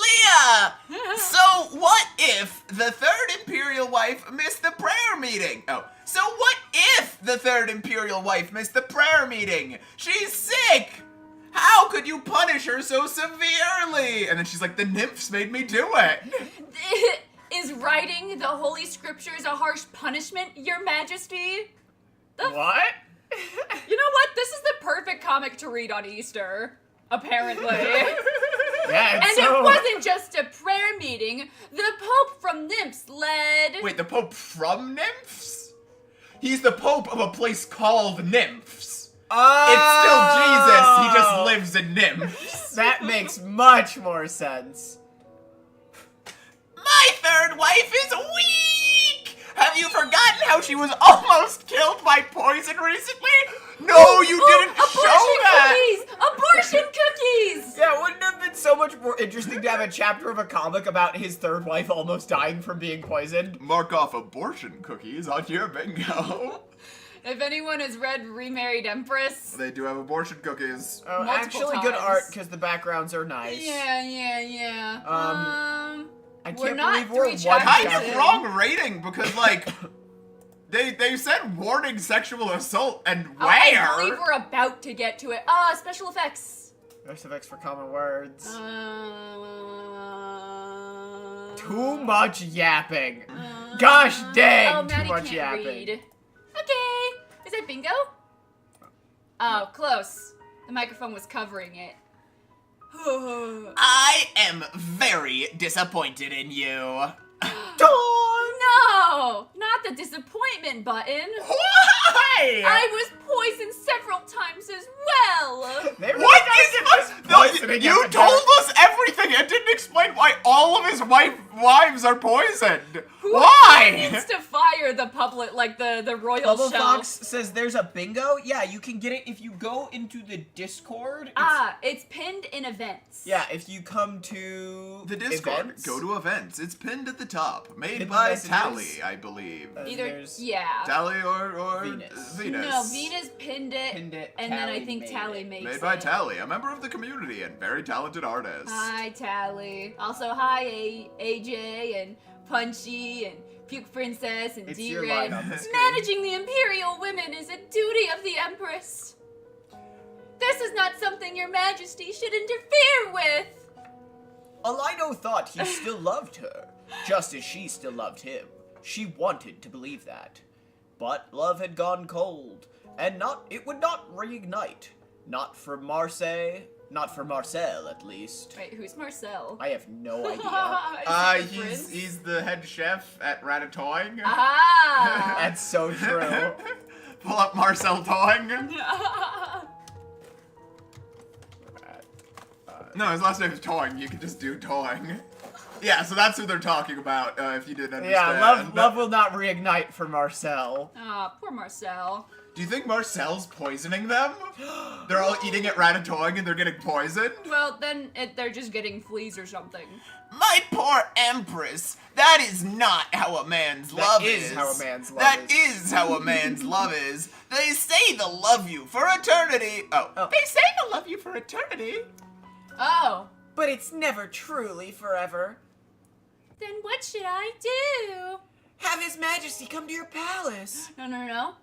So what if the third Imperial wife missed the prayer meeting? Oh, so what if the third Imperial wife missed the prayer meeting? She's sick! How could you punish her so severely? And then she's like, the nymphs made me do it. Is writing the Holy Scriptures a harsh punishment, Your Majesty? What? You know what? This is the perfect comic to read on Easter, apparently. Yeah, And so... it wasn't just a prayer meeting. The Pope from Nymphs led... Wait, the Pope from Nymphs? He's the Pope of a place called Nymphs. It's still Jesus, he just lives in Nymphs. That makes much more sense. My third wife is weak! Have you forgotten how she was almost killed by poison recently? No, you didn't show that! Abortion cookies! Yeah, wouldn't it have been so much more interesting to have a chapter of a comic about his third wife almost dying from being poisoned? Mark off abortion cookies on your bingo. If anyone has read Remarried Empress... They do have abortion cookies. Oh, Multiple actually good times. art because the backgrounds are nice. Yeah. I We're can't not believe we're 3 one chapters Kind chapter. of wrong rating because, like, they said warning sexual assault and where? I believe we're about to get to it. Special effects. Most effects for common words. Uh, Too much yapping. Gosh dang, Oh, too Maddie much can't yapping. read. Okay. Is that bingo? Oh, close. The microphone was covering it. I am very disappointed in you. No! Not the disappointment button. Why? I was poisoned several times as well. What is poisoning You epidemic. told us everything and didn't explain why all of his wives are poisoned. Who Why? needs to fire the public, like the royal Bubble shelf? Fox says there's a bingo. Yeah, you can get it if you go into the Discord. It's pinned in events. Yeah, if you come to The Discord. events, Go to events. It's pinned at the top. Made Hidden by messages. Tally, I believe. Either, there's yeah. Tally or Venus. No, Venus pinned it, Pinned it, and then I Tally think made Tally it. makes Made it. by Tally, a member of the community and very talented artist. Hi, Tally. Also, hi, AJ and Punchy and Puke Princess and It's your D-Red. line on the screen. Managing the Imperial women is a duty of the Empress. This is not something your Majesty should interfere with. Alino thought he still loved her, just as she still loved him. She wanted to believe that. But love had gone cold, and it would not reignite. Not for Marseille, not for Marcel at least. Wait, who's Marcel? I have no idea. Is he the prince? He's the head chef at Ratatouille. Ah! That's so true. Pull up Marcel Toing. No, his last name is Toing. You can just do Toing. Yeah, so that's who they're talking about, if you didn't understand. Yeah, love will not reignite for Marcel. Ah, poor Marcel. Do you think Marcel's poisoning them? They're all eating at Ratatouille and they're getting poisoned? Well, then they're just getting fleas or something. My poor Empress, that is not how a man's love is. That is how a man's love That is. is how a man's love is. They say they'll love you for eternity. Oh. They say they'll love you for eternity. Oh. But it's never truly forever. Then what should I do? Have His Majesty come to your palace. No.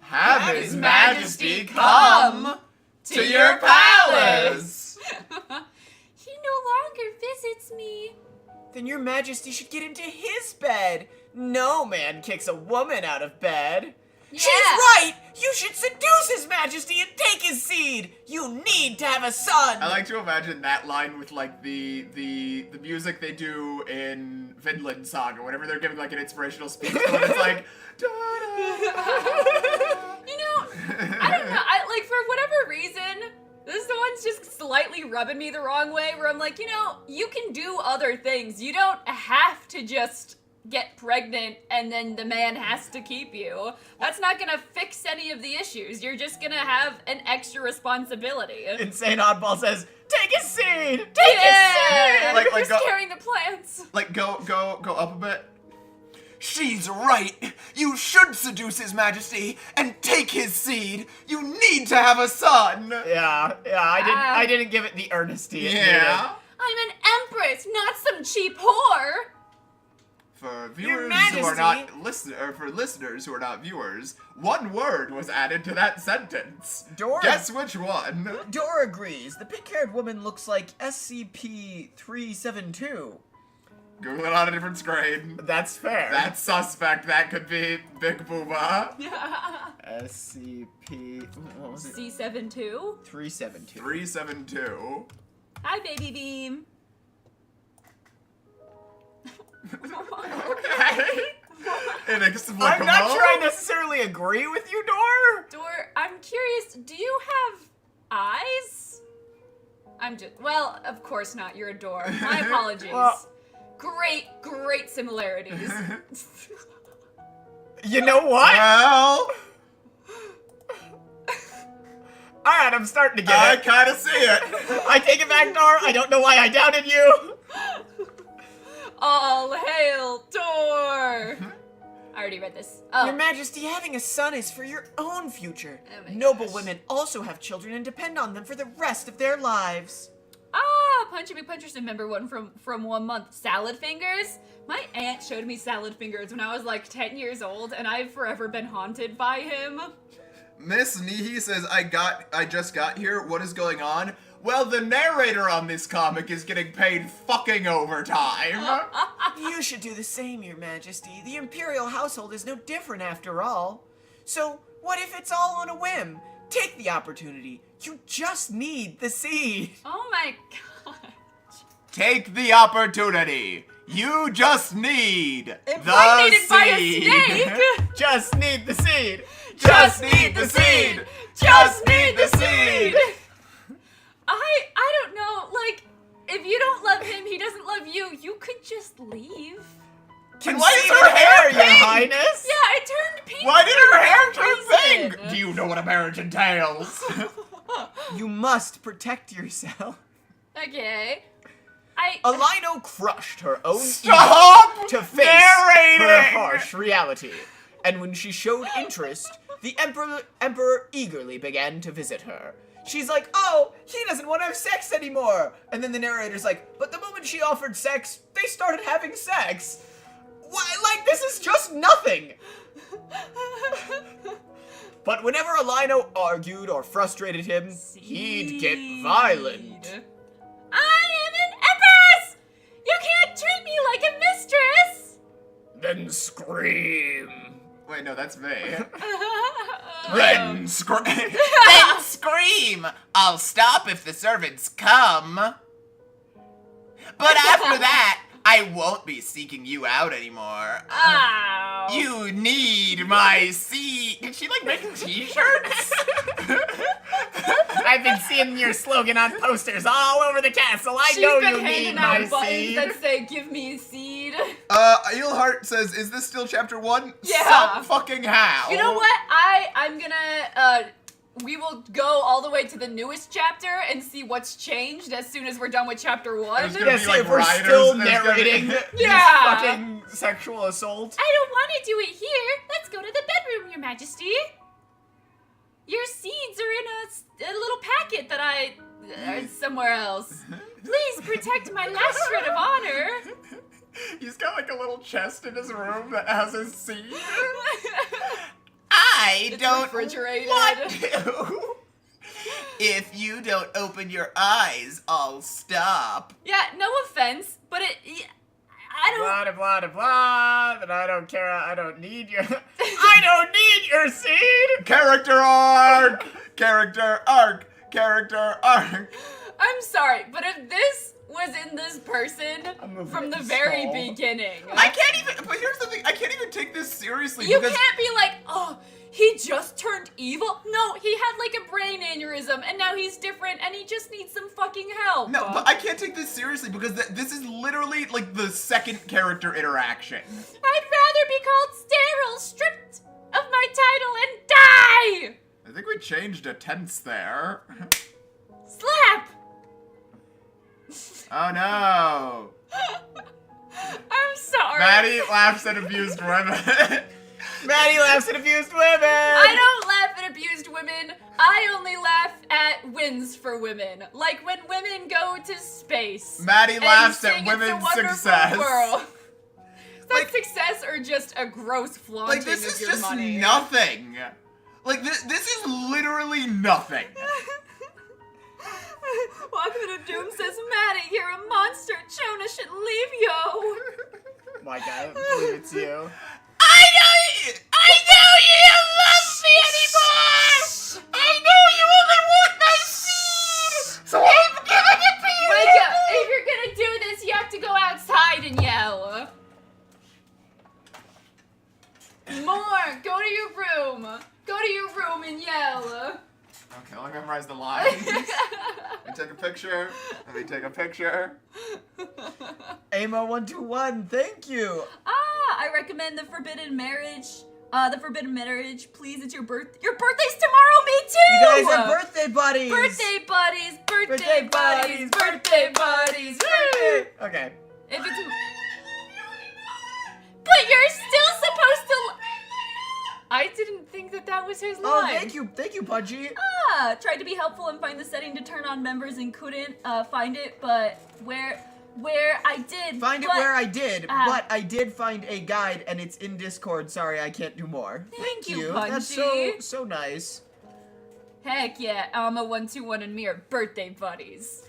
Have His His Majesty Majesty come to your palace. He no longer visits me. Then your Majesty should get into his bed. No man kicks a woman out of bed. Yeah. She's right! You should seduce His Majesty and take his seed! You need to have a son! I like to imagine that line with like the music they do in Vinland Saga whenever they're giving like an inspirational speech. But it's like You know, I don't know. Like for whatever reason, this one's just slightly rubbing me the wrong way. Where I'm like, you can do other things. You don't have to just get pregnant and then the man has to keep you. That's not gonna fix any of the issues. You're just gonna have an extra responsibility. Insane Oddball says, take his seed! Take it! Like, Who's go- carrying the plants? like go up a bit. She's right. You should seduce His Majesty and take his seed. You need to have a son. Yeah, I didn't give it the earnesty it Yeah. I'm an empress, not some cheap whore. For Your viewers who are Majesty. not for listeners who are not viewers, one word was added to that sentence. Dora- Guess which one? needed. Dora agrees. The pink-haired woman looks like SCP-372. Google it on a different screen. That's fair. That's suspect. That could be Big Booba. SCP... What was it? C72. 372. 372. Hi, baby beam. Okay. Inexplicable. I'm not sure I necessarily agree with you, Dor. Dor, I'm curious, do you have eyes? Well, of course not, you're a door. My apologies. Well- Great similarities. You know what? Well, Alright, I'm starting to get I it. kind of see it. I take it back, Dor. I don't know why I doubted you. All hail Dor! I already read this. Oh. Your Majesty, having a son is for your own future. Oh my Noble gosh. women also have children and depend on them for the rest of their lives. Punchy McPuncherson, remember one from 1 month. Salad fingers? My aunt showed me salad fingers when I was like 10 years old, and I've forever been haunted by him. Miss Nihi says, I just got here. What is going on? Well, the narrator on this comic is getting paid fucking overtime. You should do the same, Your Majesty. The Imperial household is no different after all. So, what if it's all on a whim? Take the opportunity. You just need the seed. Oh my god. Take the opportunity. You just need the Impregnated by a seed. snake. Just need the seed. Just need the seed. Just need the seed. I don't know, like, if you don't love him, he doesn't love you, you could just leave. And why is Conceal her hair Your pink? Highness. Yeah, it turned pink. Why did for her hair no turn reason. pink? Do you know what a marriage entails? You must protect yourself. Okay. Alino crushed her own Stop ego to face narrating! her harsh reality. And when she showed interest, the Emperor eagerly began to visit her. She's like, oh, he doesn't want to have sex anymore. And then the narrator's like, but the moment she offered sex, they started having sex. Why, like, this is just nothing. But whenever Alino argued or frustrated him, he'd get violent. I am an empress! You can't treat me like a mistress! Then scream. Wait, no, that's me. Then Then scream! I'll stop if the servants come. But after that, I won't be seeking you out anymore. Ow. You need my seed. Did she, like, make t-shirts? I've been seeing your slogan on posters all over the castle. I She's know been you handing need out my buttons seed. that say, give me a seed. Eelheart says, is this still chapter 1? Yeah. Some fucking how. You know what? I'm gonna, we will go all the way to the newest chapter and see what's changed as soon as we're done with chapter 1. There's gonna Yes, be, like, if we're riders still and there's gonna be- narrating this Yeah. fucking sexual assault. I don't want to do it here. Let's go to the bedroom, Your Majesty. Your seeds are in a little packet that somewhere else. Please protect my last shred of honor. He's got like a little chest in his room that has his seed. I It's don't refrigerated. want to. If you don't open your eyes, I'll stop. Yeah, no offense, but I don't. Blah, blah, blah, blah, but I don't care. I don't need your... I don't need your seed! Character arc! Character arc! Character arc! I'm sorry, but if this was in this person moving from it the to very stall. beginning, I can't even, but here's the thing, I can't even take this seriously you because can't be like, oh, he just turned evil. No, he had like a brain aneurysm, and now he's different, and he just needs some fucking help. no, but I can't take this seriously because this is literally like the second character interaction. I'd rather be called sterile, stripped of my title, and die! I think we changed a tense there. Slap! Oh no. I'm sorry. Maddie laughs at abused women. Maddie laughs at abused women! I don't laugh at abused women. I only laugh at wins for women. Like when women go to space. Maddie and laughs sing at It's a women's Wonderful success. World. Is that Like- success or just a gross flaunting Like, this of is your just money? nothing. Like, this is literally nothing. Walkman of Doom says, Maddie, you're a monster. Jonah should leave you. My God, I believe it's you. I know you don't love me anymore! I know you only want my seed! So I'm giving it to you! Micah, if you're gonna do this, you have to go outside and yell. More! Go to your room! Go to your room and yell! Okay, let me memorize the lines. Let me take a picture. Let me take a picture. Amo121, thank you. I recommend the Forbidden Marriage. The Forbidden Marriage, please. It's your birthday. Your birthday's tomorrow, me too. You guys are birthday buddies. Birthday buddies. Birthday Birthday buddies. buddies. Birthday buddies. Woo! Okay. If it's... But you're still supposed to... I didn't think that was his line. Oh, thank you, Pudgy. Tried to be helpful and find the setting to turn on members and couldn't find it, but where I did Find it but- where I did, Ah. but I did find a guide and it's in Discord. Sorry, I can't do more. Thank you, That's Pudgy. so nice. Heck yeah, Alma121 and me are birthday buddies.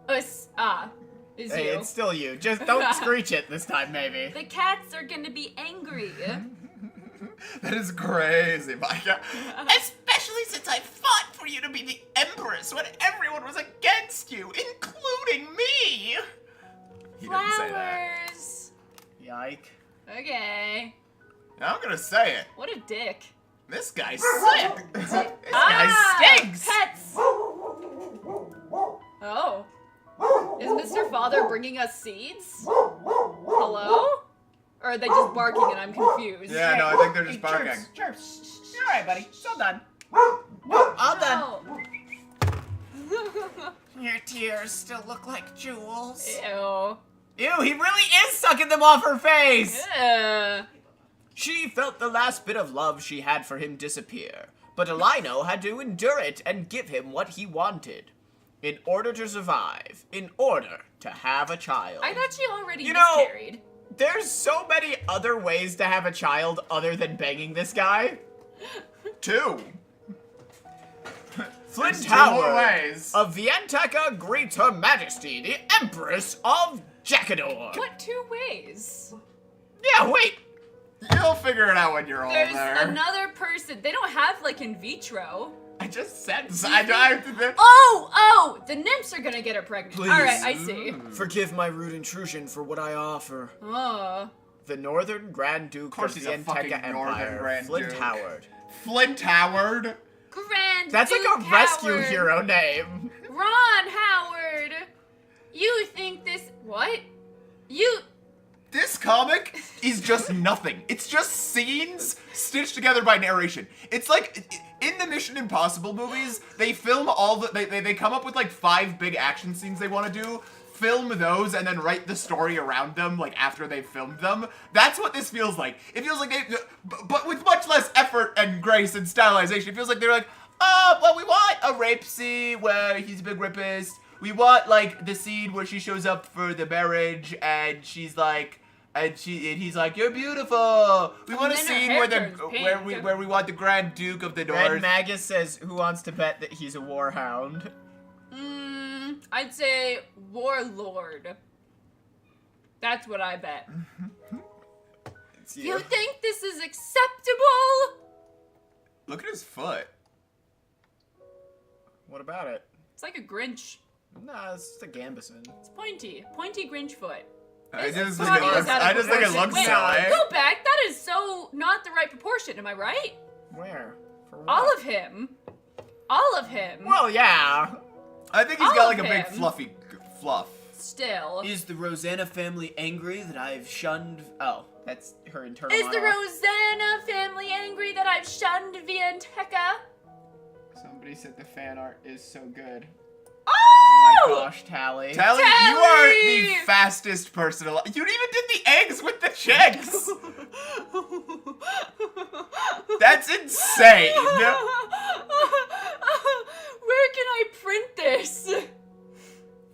Is Hey, you. it's still you. Just don't screech it this time, maybe. The cats are gonna be angry. That is crazy, Micah. Especially since I fought for you to be the Empress when everyone was against you, including me. He didn't say that. Flowers. Yike. Okay. I'm gonna say it. What a dick. This guy's sick. This guy stinks. Pets! Oh. Is Mr. Father bringing us seeds? Hello? Or are they just barking and I'm confused? Yeah, no, I think they're just barking. Chirps. All right, buddy. It's all done. All done. Oh. Your tears still look like jewels. Ew. Ew, he really is sucking them off her face. Ugh. She felt the last bit of love she had for him disappear, but Elena had to endure it and give him what he wanted. In order to survive, in order to have a child. I thought she already You know- miscarried. There's so many other ways to have a child other than banging this guy. 2. Flint There's 2 more Tower ways. of Vienteka greets Her Majesty, the Empress of Jacador. What 2 ways? Yeah, wait. You'll figure it out when you're There's older. another person. They don't have like in vitro. I just said Oh, the nymphs are gonna get her pregnant. Please. All right, I see. Forgive my rude intrusion for what I offer. Oh. The Northern Grand Duke Of course of he's a fucking Vienteka Northern Empire, Grand Flint Duke. Howard. Flint Howard. Grand That's Duke like a rescue Howard. hero name. Ron Howard. You think this? What? You? This comic is just nothing. It's just scenes stitched together by narration. It's like in the Mission Impossible movies, they film all the they come up with like 5 big action scenes they want to do, film those, and then write the story around them like after they've filmed them. That's what this feels like. It feels like but with much less effort and grace and stylization. It feels like they're like, well, we want a rape scene where he's a big rapist. We want like the scene where she shows up for the marriage and she's like, and he's like, you're beautiful. We want a then her scene hair where turns pink. where we want the Grand Duke of the Red North. Magus says, who wants to bet that he's a warhound? I'd say warlord. That's what I bet. It's You think this is acceptable? Look at his foot. What about it? It's like a Grinch. Nah, it's just a Gambison. It's pointy Grinch foot. I just body is out of think it proportion. looks Wait, silly. go back. That is so not the right proportion. Am I right? Where? For what? All of him. All of him. Well, yeah. I think he's All got like of a big him. fluffy fluff. Still. Is the Rosanna family angry that I've shunned? Oh, that's her internal Is the monologue. Rosanna family angry that I've shunned Vienteka? Somebody said the fan art is so good. Oh! My gosh, Tally. Tally, you are Tally! the fastest person alive. You even did the eggs with the chicks. That's insane. Where can I print this?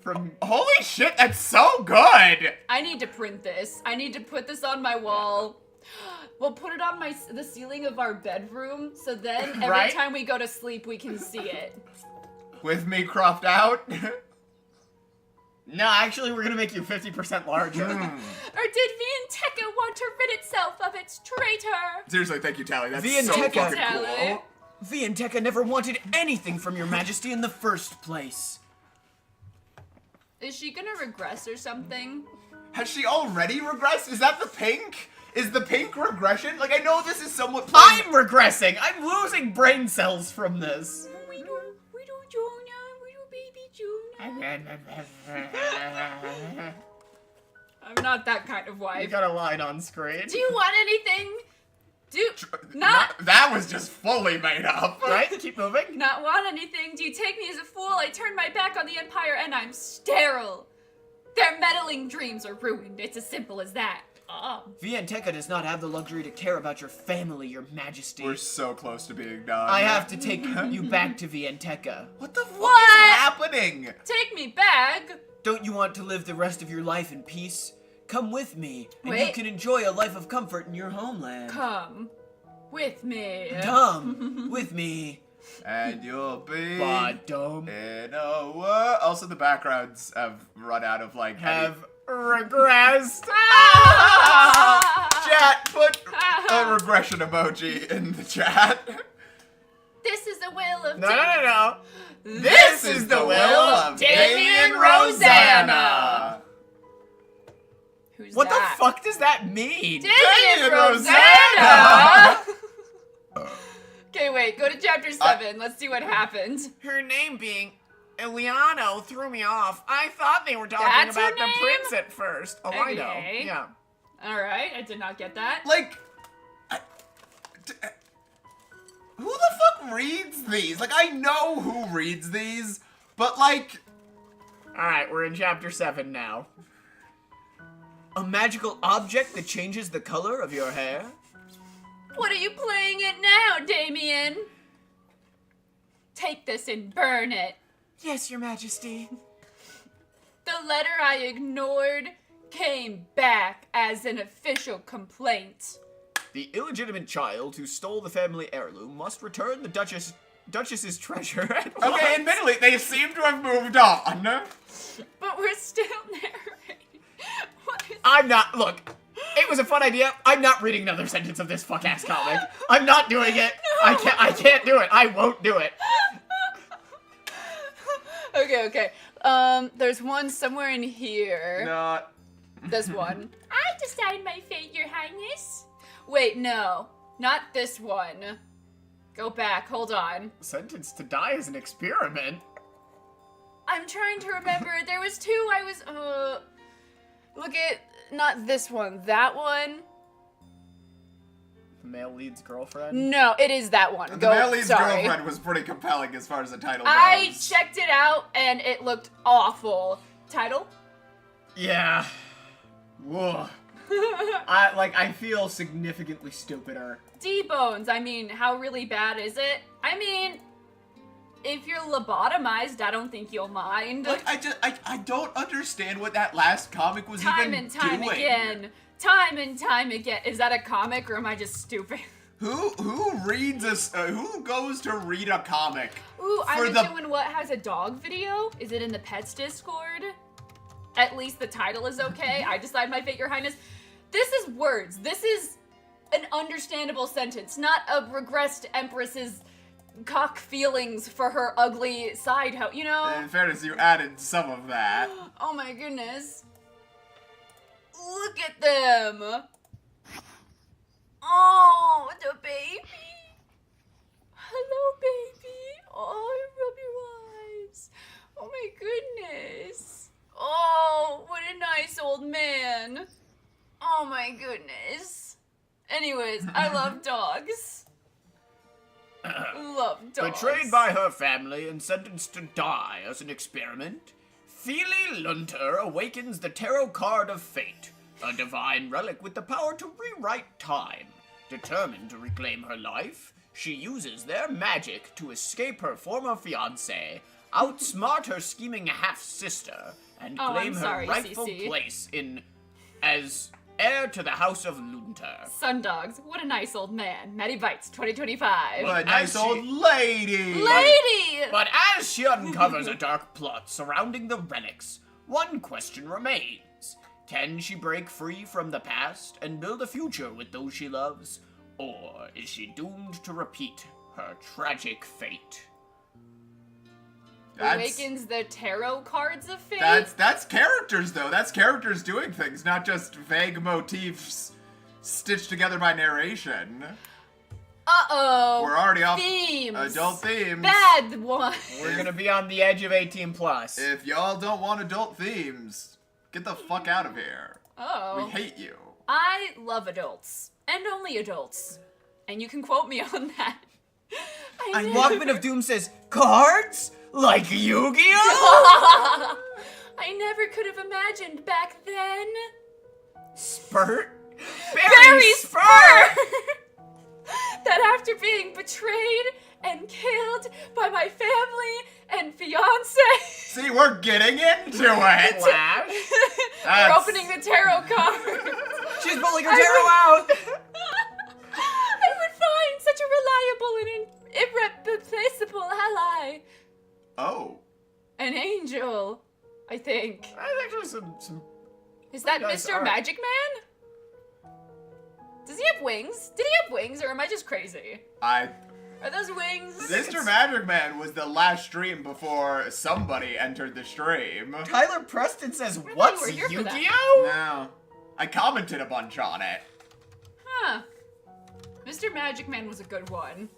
From Holy shit, that's so good. I need to print this. I need to put this on my wall. We'll put it on the ceiling of our bedroom, so then every Right? time we go to sleep, we can see it. With me cropped out. No, actually, we're gonna make you 50% larger. Or did Vienteka want to rid itself of its traitor? Seriously, thank you, Tally. That's so Vienteka. fucking Tally. cool. Vienteka never wanted anything from your majesty in the first place. Is she gonna regress or something? Has she already regressed? Is that the pink? Is the pink regression? Like, I know this is somewhat I'm regressing! I'm losing brain cells from this. We do Jonah, we do baby Jonah. I'm not that kind of You wife. got a line on screen. Do you want anything? Not That was just fully made up. Right? Keep moving. not want anything? Do you take me as a fool? I turn my back on the Empire and I'm sterile. Their meddling dreams are ruined. It's as simple as that. Vienteka does not have the luxury to care about your family, your majesty. We're so close to being done. I have to take you back to Vienteka. What the fuck What? is happening? Take me back. Don't you want to live the rest of your life in peace? Come with me, and you Wait. can enjoy a life of comfort in your homeland. Come with me. Come with me. And you'll be Bottom. in a world. Also, the backgrounds have run out of like Have regressed. Chat, put a regression emoji in the chat. This is the will of No. This is the will of Damien Rosanna. Who's What that? the fuck does that mean? Damien Rosanna! Rosanna! Okay, wait, go to chapter 7. Let's see what happened. Her name being Eliano threw me off. I thought they were talking That's her about the name? prince at first. Oh, I know. Okay. Yeah. Alright, I did not get that. Like, who the fuck reads these? Like, I know who reads these, but like, Alright, we're in chapter 7 now. A magical object that changes the color of your hair? What are you playing it now, Damien? Take this and burn it. Yes, your majesty. The letter I ignored came back as an official complaint. The illegitimate child who stole the family heirloom must return the Duchess's treasure at once. okay, admittedly, they seem to have moved on. But we're still narrating. What is I'm not. Look, it was a fun idea. I'm not reading another sentence of this fuck-ass comic. I'm not doing it. I can't do it. I won't do it. Okay. There's one somewhere in here. Not. This one. I decide my fate, your highness. Wait, no. Not this one. Go back, hold on. Sentenced to die as an experiment. I'm trying to remember. There was two I was, look at, not this one, that one. Male lead's girlfriend. No, it is that one. The male lead's sorry. girlfriend was pretty compelling as far as the title goes. I checked it out and it looked awful. Title? Yeah. Whoa. I feel significantly stupider. D-Bones. I mean, how really bad is it? I mean, if you're lobotomized, I don't think you'll mind. Like, I don't understand what that last comic was Time even and time doing. again. Time and time again. Is that a comic or am I just stupid? Who reads who goes to read a comic? Ooh, I'm For the- doing what has a dog video? Is it in the pets Discord? At least the title is okay. I decide my fate, your highness. This is words. This is an understandable sentence, not a regressed empress's cock feelings for her ugly side hoe, you know? In fairness, you added some of that. Oh my goodness. Look at them. Oh, the baby. Hello, baby. Oh, rub your eyes. Oh my goodness. Oh, what a nice old man. Oh my goodness. Anyways, I love dogs. Love dogs. Betrayed by her family and sentenced to die as an experiment, Feely Lunter awakens the tarot card of fate, a divine relic with the power to rewrite time. Determined to reclaim her life, she uses their magic to escape her former fiancé, outsmart her scheming half-sister, and Oh, claim I'm sorry, her rightful CC. place as heir to the House of Lunter. Sundogs, what a nice old man. Maddie Bites, 2025. What a As nice she- old lady! Lady! But as she uncovers a dark plot surrounding the relics, one question remains. Can she break free from the past and build a future with those she loves? Or is she doomed to repeat her tragic fate? Awakens the tarot cards of fate? That's characters though. That's characters doing things, not just vague motifs stitched together by narration. Uh-oh. We're already off Themes. adult themes. Bad one. We're gonna be on the edge of 18 plus. If y'all don't want adult themes, get the fuck out of here. Oh. We hate you. I love adults. And only adults. And you can quote me on that. And Walkman of Doom says, cards? Like Yu-Gi-Oh? I never could have imagined back then. Spurt? Barry Spur! That after being betrayed and killed by my family and fiance, See, we're getting into it. Flash? we're That's- opening the tarot card. She's pulling her tarot out! I would find such a reliable and irreplaceable simple ally. Oh. An angel, I think. That's actually some Is that nice Mr. art. Magic Man? Does he have wings? Did he have wings, or am I just crazy? Are those wings? Mr. Magic Man was the last stream before somebody entered the stream. Tyler Preston says, thought "What's you were here for that. Yu-Gi-Oh?" No. I commented a bunch on it. Huh. Mr. Magic Man was a good one.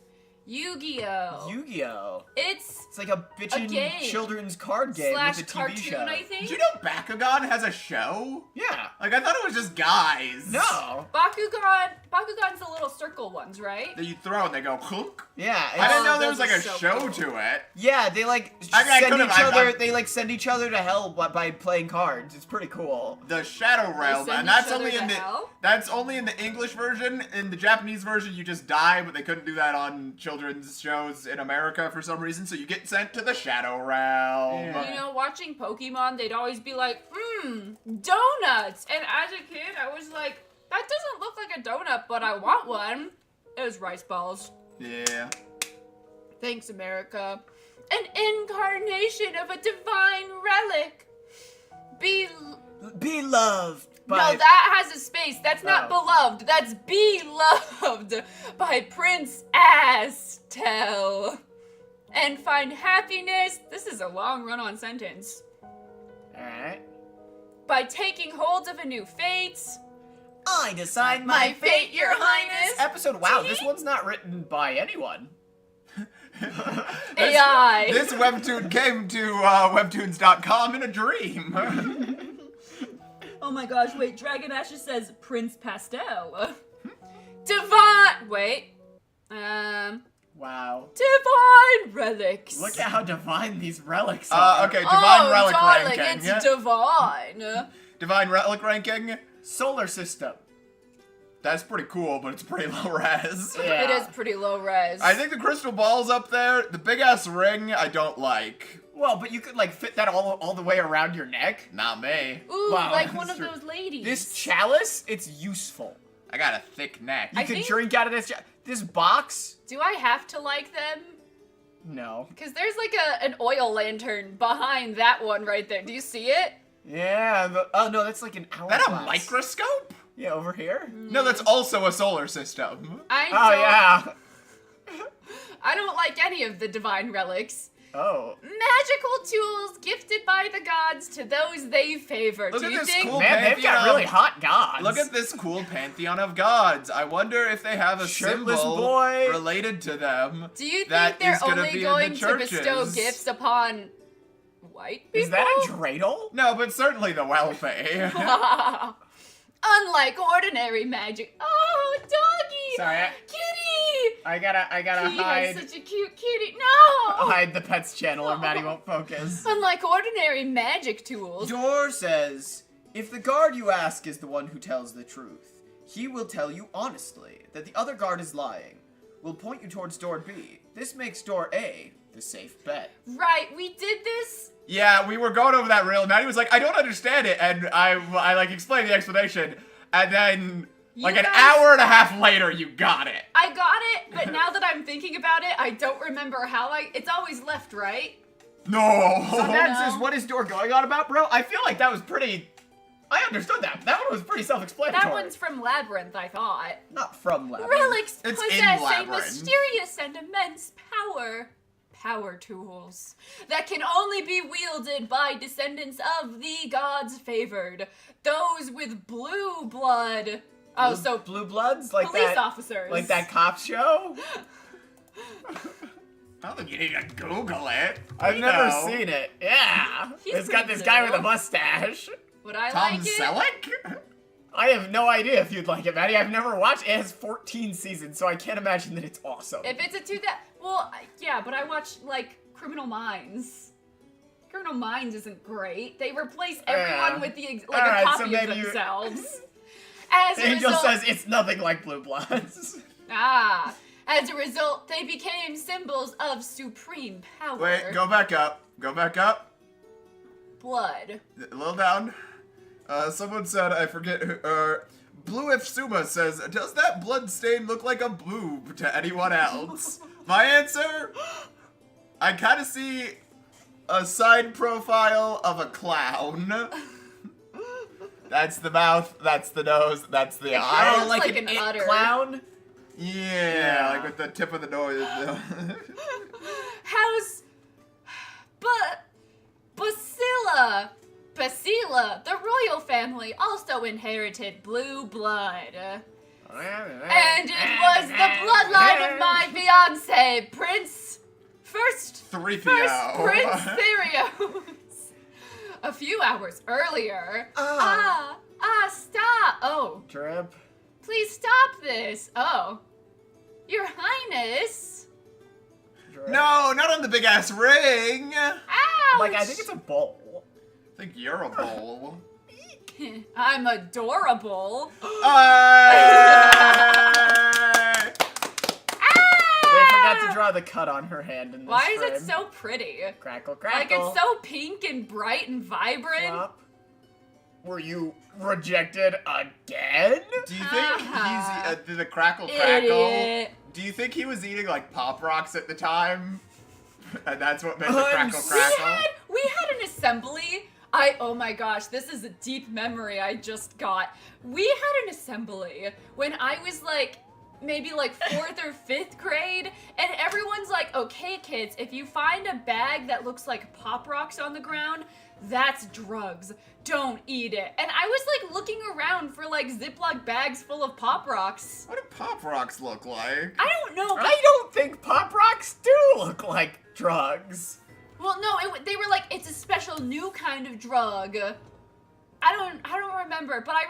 Yu-Gi-Oh! Yu-Gi-Oh. It's It's like a bitchin' game. children's card game slash with a TV cartoon, show. I think. Did you know Bakugan has a show? Yeah. Like, I thought it was just guys. No. Bakugan's the little circle ones, right? That you throw and they go clunk. Yeah. I didn't Oh, know there was those like are a so show cool. to it. Yeah, they like I mean, I send could've- each other. I- They like send each other to hell by playing cards. It's pretty cool. The Shadow Realm, send and that's each other only in to the hell? that's only in the English version. In the Japanese version, you just die, but they couldn't do that on children's shows in America for some reason. So you get sent to the Shadow Realm. Yeah. You know, watching Pokemon, they'd always be like, donuts! And as a kid, I was like, that doesn't look like a donut, but I want one. It was rice balls. Yeah. Thanks, America. An incarnation of a divine relic. Be loved by. No, that has a space. That's not Oh. beloved. That's beloved by Prince Astel. And find happiness. This is a long run-on sentence. Alright. By taking hold of a new fate. I decide My fate, Your Highness. Episode. Wow, this one's not written by anyone. AI. This webtoon came to webtoons.com in a dream. Oh my gosh, wait, Dragon Ashes says Prince Pastel. Divine. Wait. Wow. Divine relics. Look at how divine these relics are. Okay, divine relic darling, ranking. it's divine. Divine relic ranking. Solar system. That's pretty cool, but it's pretty low res. Yeah. It is pretty low res. I think the crystal ball's up there. The big ass ring, I don't like. Well, but you could like fit that all the way around your neck. Not me. Ooh, Wow, like that's one of true. those ladies. This chalice, it's useful. I got a thick neck. You I can think- drink out of this. This box. Do I have to like them? No. Because there's like an oil lantern behind that one right there. Do you see it? Yeah. Oh no, that's like an Is hourglass. that a microscope? Yeah, over here. No, that's also a solar system. Oh yeah. I don't like any of the divine relics. Oh. Magical tools gifted by the gods to those they favor. Look Do at you this think? cool Man, they've got pantheon really of- hot gods. Look at this cool pantheon of gods. I wonder if they have a Shirtless symbol boy. related to them. Do you that think they're is gonna only be in going the to bestow churches. gifts upon white people? Is that a dreidel? No, but certainly the wealthy. Unlike ordinary magic. Oh, doggy! Sorry, Kitty! I gotta He hide has such a cute kitty. No! hide the pets channel or Maddie won't focus. Unlike ordinary magic tools. Dor says, if the guard you ask is the one who tells the truth, he will tell you honestly that the other guard is lying. We'll point you towards door B. This makes door A the safe bet. Right, we did this. Yeah, we were going over that real. Maddie was like, I don't understand it, and I like explained the explanation, and then like You an guys- hour and a half later, you got it. I got it, but now that I'm thinking about it, I don't remember how it's always left, right? No. That no. says, what is Dor going on about, bro? I feel like that was pretty... I understood that. That one was pretty self-explanatory. That one's from Labyrinth, I thought. not from Labyrinth. Relics It's in possess a Labyrinth. mysterious and immense power. Power tools that can only be wielded by descendants of the gods favored. Those with blue blood. Oh, so Blue Bloods? Like police that, officers. Like that cop show? I don't think you need to Google it. I've We never know. seen it. Yeah. He's It's got pretty this guy with a blue. mustache. Would I Tom like it? Selleck? I have no idea if you'd like it, Maddie. I've never watched it. It has 14 seasons, so I can't imagine that it's awesome. If it's a yeah, but I watch like Criminal Minds. Criminal Minds isn't great. They replace everyone with the like a Alright, so copy of maybe you- themselves. As a Angel result, says it's nothing like Blue Bloods. as a result, they became symbols of supreme power. Wait, go back up. Go back up. Blood. A little down. Someone said, I forget who, Blue If Suma says, does that blood stain look like a boob to anyone else? My answer? I kind of see a side profile of a clown. That's the mouth, that's the nose, that's the eye. looks like an it udder. clown? Yeah, like with the tip of the nose. How's Basila, the royal family, also inherited blue blood. And it was the bloodline of my fiance, First 3PO. Prince Therios. A few hours earlier. Stop. Oh, Trip. please stop this. Oh. Your Highness. Trip. No, not on the big ass ring. I Ouch. Like, I think it's a bowl. think you're a bowl. I'm adorable. They forgot to draw the cut on her hand in this Why is frame. it so pretty? Crackle, Like, crackle. it's so pink and bright and vibrant. Flop. Were you rejected again? Do you think he's the crackle? Idiot. Do you think he was eating like Pop Rocks at the time? And that's what made the I'm crackle sick. crackle? We had an assembly. Oh my gosh, this is a deep memory I just got. We had an assembly when I was like, maybe like 4th or 5th grade, and everyone's like, okay kids, if you find a bag that looks like Pop Rocks on the ground, that's drugs. Don't eat it. And I was like looking around for like Ziploc bags full of Pop Rocks. What do Pop Rocks look like? I don't know. I don't think Pop Rocks do look like drugs. Well, no, they were like, it's a special new kind of drug. I don't remember, but I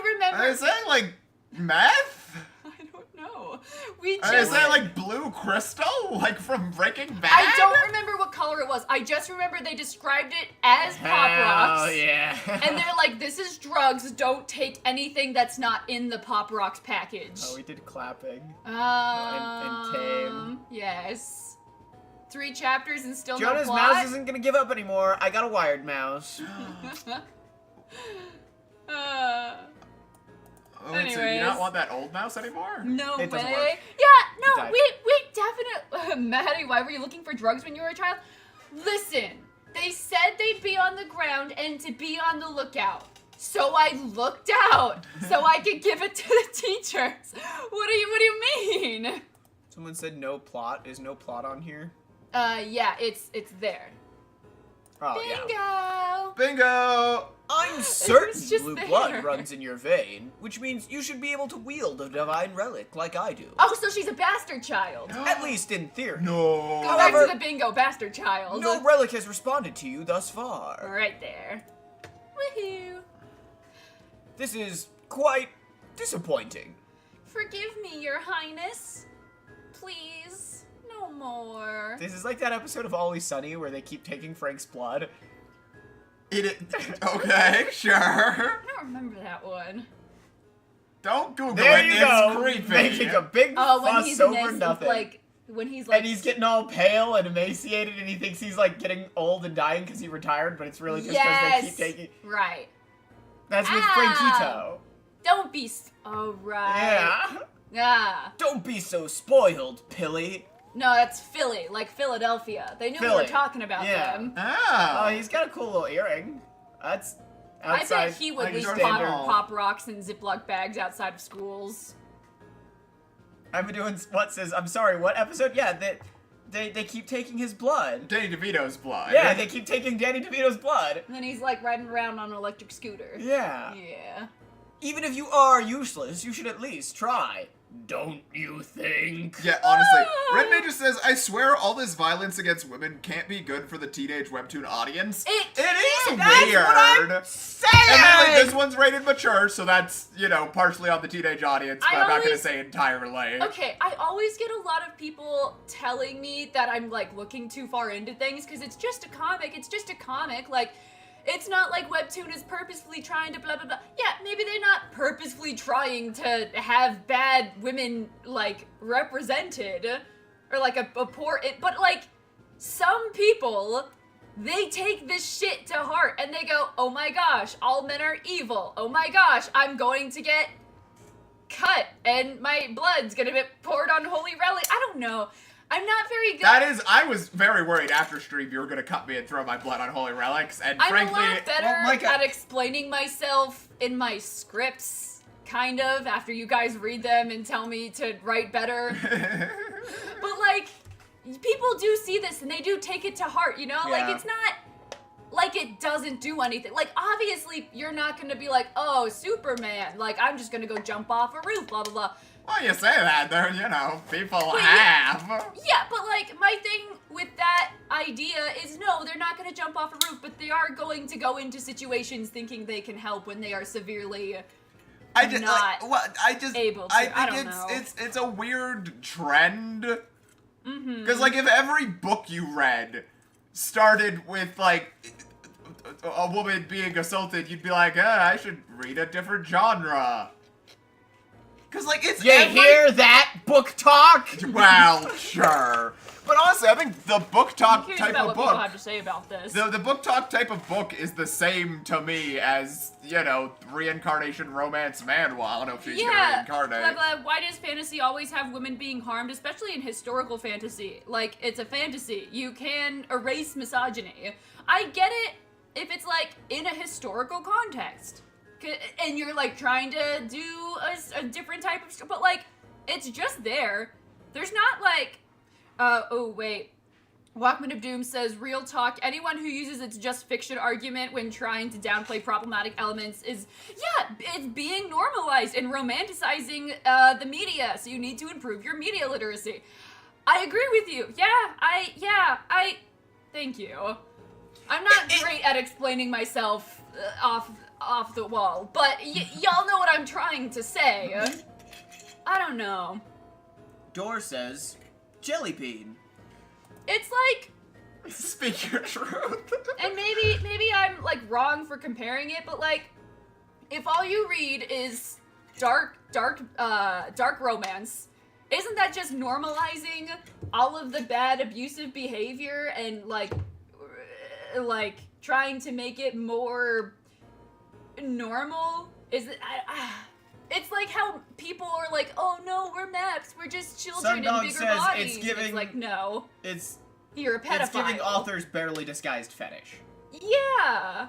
remember. Is that like meth? I don't know. We Is just. that like blue crystal? Like from Breaking Bad? I don't remember what color it was. I just remember they described it as Pop Rocks. Oh yeah. And they're like, this is drugs. Don't take anything that's not in the Pop Rocks package. Oh, we did clapping. and tame. Yes. 3 chapters and still Jonah's no plot. mouse isn't gonna give up anymore. I got a wired mouse. Oh, wait, so you Anyways. not want that old mouse anymore? No It doesn't way. work. Yeah, no, Died. we definitely. Maddie, why were you looking for drugs when you were a child? Listen, they said they'd be on the ground and to be on the lookout. So I looked out so I could give it to the teachers. What do you mean? Someone said no plot. Is no plot on here? Yeah, it's there. Oh yeah. Bingo. Bingo! I'm certain just blue there. blood runs in your vein, which means you should be able to wield a divine relic like I do. Oh, so she's a bastard child. At least in theory. No. Go back However- to the bingo, bastard child. No relic has responded to you thus far. Right there. Woohoo. This is quite disappointing. Forgive me, your highness. Please, no more. This is like that episode of Always Sunny where they keep taking Frank's blood. Okay, sure. I don't remember that one. Don't Google There it. you It's go, creepy. making a big Oh, when fuss he's over nice, nothing. like when he's like, And he's getting all pale and emaciated, and he thinks he's like getting old and dying because he retired, but it's really just because yes, they keep taking. right. That's with Ow. Frankito. Don't be. Oh right. Yeah. Ah. Don't be so spoiled, Pilly. No, that's Philly, like Philadelphia. They knew we were Philly. talking about Yeah. them. Oh, Oh. he's got a cool little earring. That's I outside. bet he would like leave standard. pop rocks and Ziploc bags outside of schools. I'm doing what says. I'm sorry. What episode? Yeah, they keep taking his blood. Danny DeVito's blood. Yeah, they keep taking Danny DeVito's blood. And then he's like riding around on an electric scooter. Yeah. Yeah. Even if you are useless, you should at least try. Don't you think? Yeah, honestly. Red Major says, I swear all this violence against women can't be good for the teenage webtoon audience. It is That's weird. what I'm saying! And then, like, this one's rated mature, so that's, you know, partially on the teenage audience, but I I'm not gonna always- say entirely. Okay, I always get a lot of people telling me that I'm like looking too far into things because it's just a comic. It's just a comic. Like, it's not like Webtoon is purposefully trying to blah blah blah. Yeah, maybe they're not purposefully trying to have bad women like represented or like a poor. But like some people, they take this shit to heart and they go, "Oh my gosh, all men are evil. Oh my gosh, I'm going to get cut and my blood's gonna get poured on holy relic." I don't know. I'm not very good. I was very worried after stream you were gonna cut me and throw my blood on holy relics, and I'm frankly, a lot better Micah- at explaining myself in my scripts, kind of, after you guys read them and tell me to write better. But, like, people do see this and they do take it to heart, you know? Yeah. Like, it's not like it doesn't do anything. Like, obviously, you're not gonna be like, oh, Superman, like, I'm just gonna go jump off a roof, blah, blah, blah. well, you say that, there, you know, people But have. Yeah, but, like, my thing with that idea is, no, they're not gonna jump off a roof, but they are going to go into situations thinking they can help when they are severely I just, not able to. I think I don't know. it's a weird trend. Mm-hmm. Because, like, if every book you read started with, like, a woman being assaulted, you'd be like, I should read a different genre. Because, like, it's You hear that, book talk? Well, sure. But honestly, I think the book I'm talk curious type about of what people book, have to say about this. the book talk type of book is the same to me as, you know, reincarnation romance manhwa. I don't know if she's gonna Yeah, reincarnate. blah, blah. Why does fantasy always have women being harmed, especially in historical fantasy? Like, it's a fantasy. You can erase misogyny. I get it if it's, like, in a historical context. And you're, like, trying to do a different type of stuff. But, like, it's just there. There's not, like... oh, wait. Walkman of Doom says, real talk, anyone who uses its just fiction argument when trying to downplay problematic elements is, yeah, it's being normalized and romanticizing the media, so you need to improve your media literacy. I agree with you. Thank you. I'm not great at explaining myself off the wall, but y'all know what I'm trying to say. I don't know. Door says, jelly bean. It's like, Speak your truth. and maybe I'm like wrong for comparing it, but like, if all you read is dark romance, isn't that just normalizing all of the bad abusive behavior and like trying to make it more normal? Is it? It's like how people are like, oh no, we're maps, we're just children in Sundog bigger says bodies. it's And giving- like, no, It's you're a pedophile. It's giving authors barely disguised fetish. Yeah.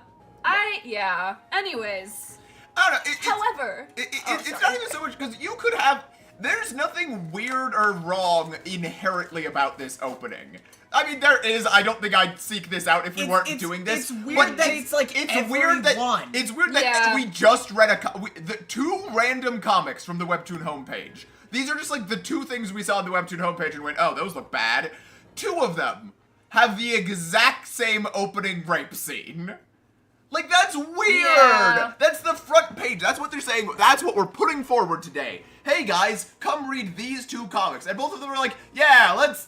Anyways. I don't know. However. It's sorry. not even so much because you could have. There's nothing weird or wrong inherently about this opening. I mean, there is. I don't think I'd seek this out if we weren't doing this. It's weird but that it's like weird that everyone. it's weird that Yeah. we just read the two random comics from the Webtoon homepage. These are just like the two things we saw on the Webtoon homepage and went, oh, those look bad. Two of them have the exact same opening rape scene. Like, that's weird! Yeah. That's the front page. That's what they're saying. That's what we're putting forward today. Hey, guys, come read these two comics. And both of them are like, yeah, let's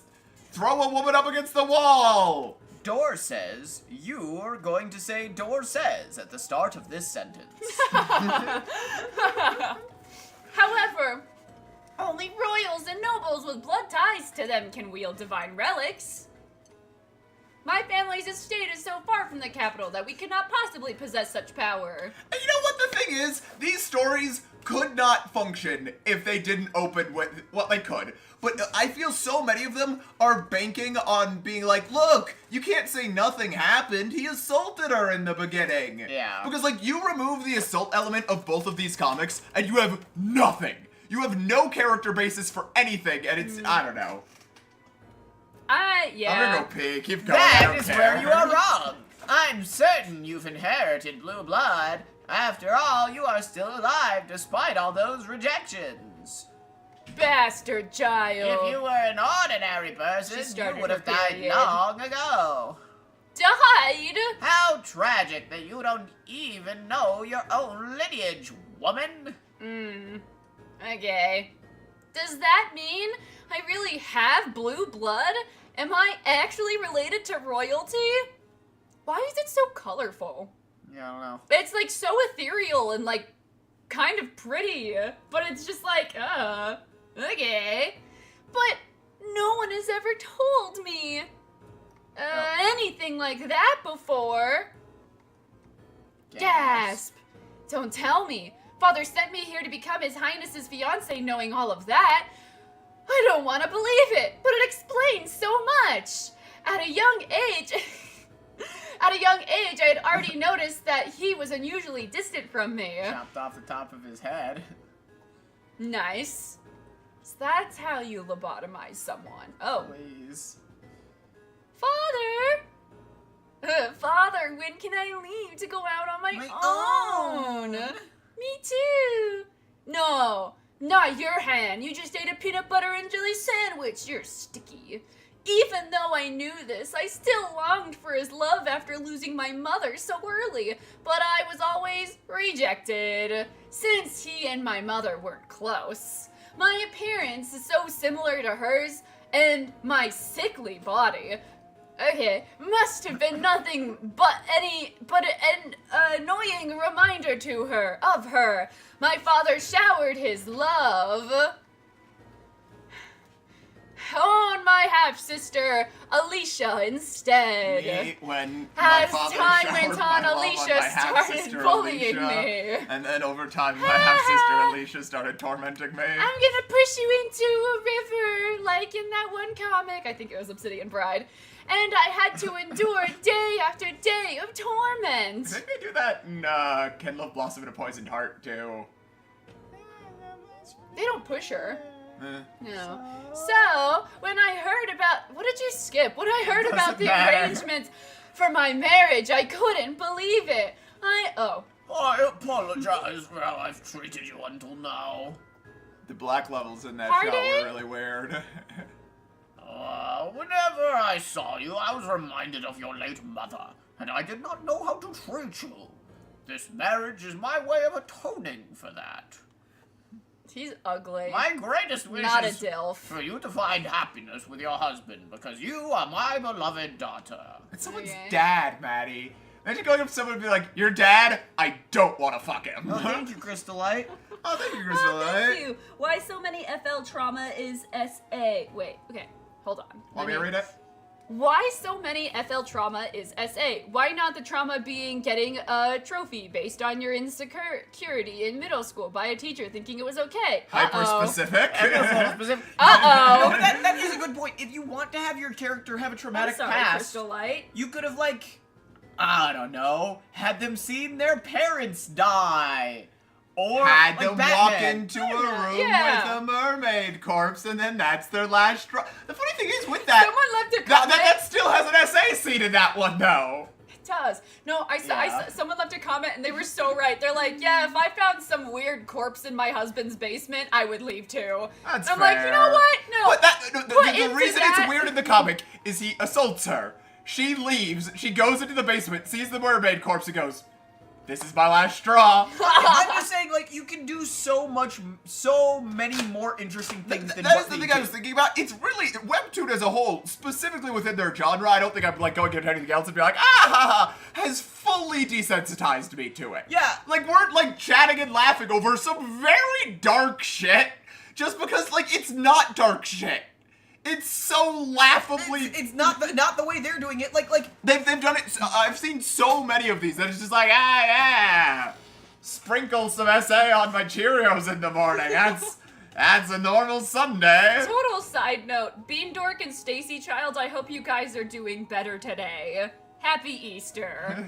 throw a woman up against the wall. Door says, you are going to say Door says at the start of this sentence. However, only royals and nobles with blood ties to them can wield divine relics. My family's estate is so far from the capital that we could not possibly possess such power. And you know what the thing is? These stories could not function if they didn't open with what they could. But I feel so many of them are banking on being like, look, you can't say nothing happened. He assaulted her in the beginning. Yeah. Because, like, you remove the assault element of both of these comics, and you have nothing. You have no character basis for anything, and it's, I don't know. Yeah. I'm gonna go pee. Keep going. I That don't is care. where you are wrong. I'm certain you've inherited blue blood. After all, you are still alive despite all those rejections. Bastard child. If you were an ordinary She person, started you would have her died period. long ago. Died? How tragic that you don't even know your own lineage, woman. Okay. Does that mean I really have blue blood? Am I actually related to royalty? Why is it so colorful? Yeah, I don't know. It's like so ethereal and like kind of pretty, but it's just like, okay. But no one has ever told me anything like that before. Gasp. Don't tell me. Father sent me here to become His Highness's fiancé knowing all of that. I don't want to believe it, but it explains so much. At a young age, I had already noticed that he was unusually distant from me. Chopped off the top of his head. Nice. So that's how you lobotomize someone. Oh. Please. Father! Father, when can I leave to go out on my own? Me too. No, not your hand. You just ate a peanut butter and jelly sandwich. You're sticky. Even though I knew this, I still longed for his love after losing my mother so early, but I was always rejected, since he and my mother weren't close. My appearance is so similar to hers, and my sickly body, must have been nothing but an annoying reminder of her. My father showered his love on my half-sister, Alicia, instead. When As my father time showered went my on, love Alicia my started half-sister bullying Alicia, me. And then over time, my half-sister Alicia started tormenting me. I'm gonna push you into a river, like in that one comic. I think it was Obsidian Bride. And I had to endure day after day of I torment. think they do that in Can Love Blossom in a Poisoned Heart, too. They don't push her. Eh. No. So, when I heard about... What did you skip? When I heard about the matter. arrangements for my marriage, I couldn't believe it. I apologize for how I've treated you until now. The black levels in that Pardon? shot were really weird. Whenever I saw you, I was reminded of your late mother, and I did not know how to treat you. This marriage is my way of atoning for that. He's ugly. My greatest wish Not a is dilf. for you to find happiness with your husband, because you are my beloved daughter. It's someone's Okay. dad, Maddie. Imagine going up to someone and be like, your dad? I don't want to fuck him. Oh, thank you, Crystalite. Oh, thank you, Crystal. Oh, thank you. Why so many FL trauma is SA? Wait, okay. Hold on. Want me to read it? Why so many FL trauma is SA? Why not the trauma being getting a trophy based on your insecurity in middle school by a teacher thinking it was okay? Hyper-specific. Specific. Uh-oh. No, that is a good point. If you want to have your character have a I'm traumatic sorry, past, Crystal Light. you could have, like, I don't know, had them seen their parents die. Or Had like them Batman. walk into a room Yeah. with a mermaid corpse, and then that's their last straw. The funny thing is with that, Someone left a that, comment. that still has an SA scene in that one, though. It does. No, I saw Yeah. someone left a comment and they were so right. They're like, yeah, if I found some weird corpse in my husband's basement, I would leave too. That's I'm like, you know fair. what? No. But that, Put the into reason that- it's weird in the comic is he assaults her. She leaves, she goes into the basement, sees the mermaid corpse, and goes, this is my last straw. I'm just saying, like, you can do so many more interesting things than That what is the they thing do. I was thinking about. It's really, Webtoon as a whole, specifically within their genre, I don't think I'm like going into anything else and be like, ah ha ha, has fully desensitized me to it. Yeah. Like, we're like chatting and laughing over some very dark shit, just because, like, it's not dark shit. It's so laughably... It's not the way they're doing it. Like They've done it. I've seen so many of these that it's just like, yeah, sprinkle some SA on my Cheerios in the morning. That's a normal Sunday. Total side note, Beandork and Stacy Child, I hope you guys are doing better today. Happy Easter.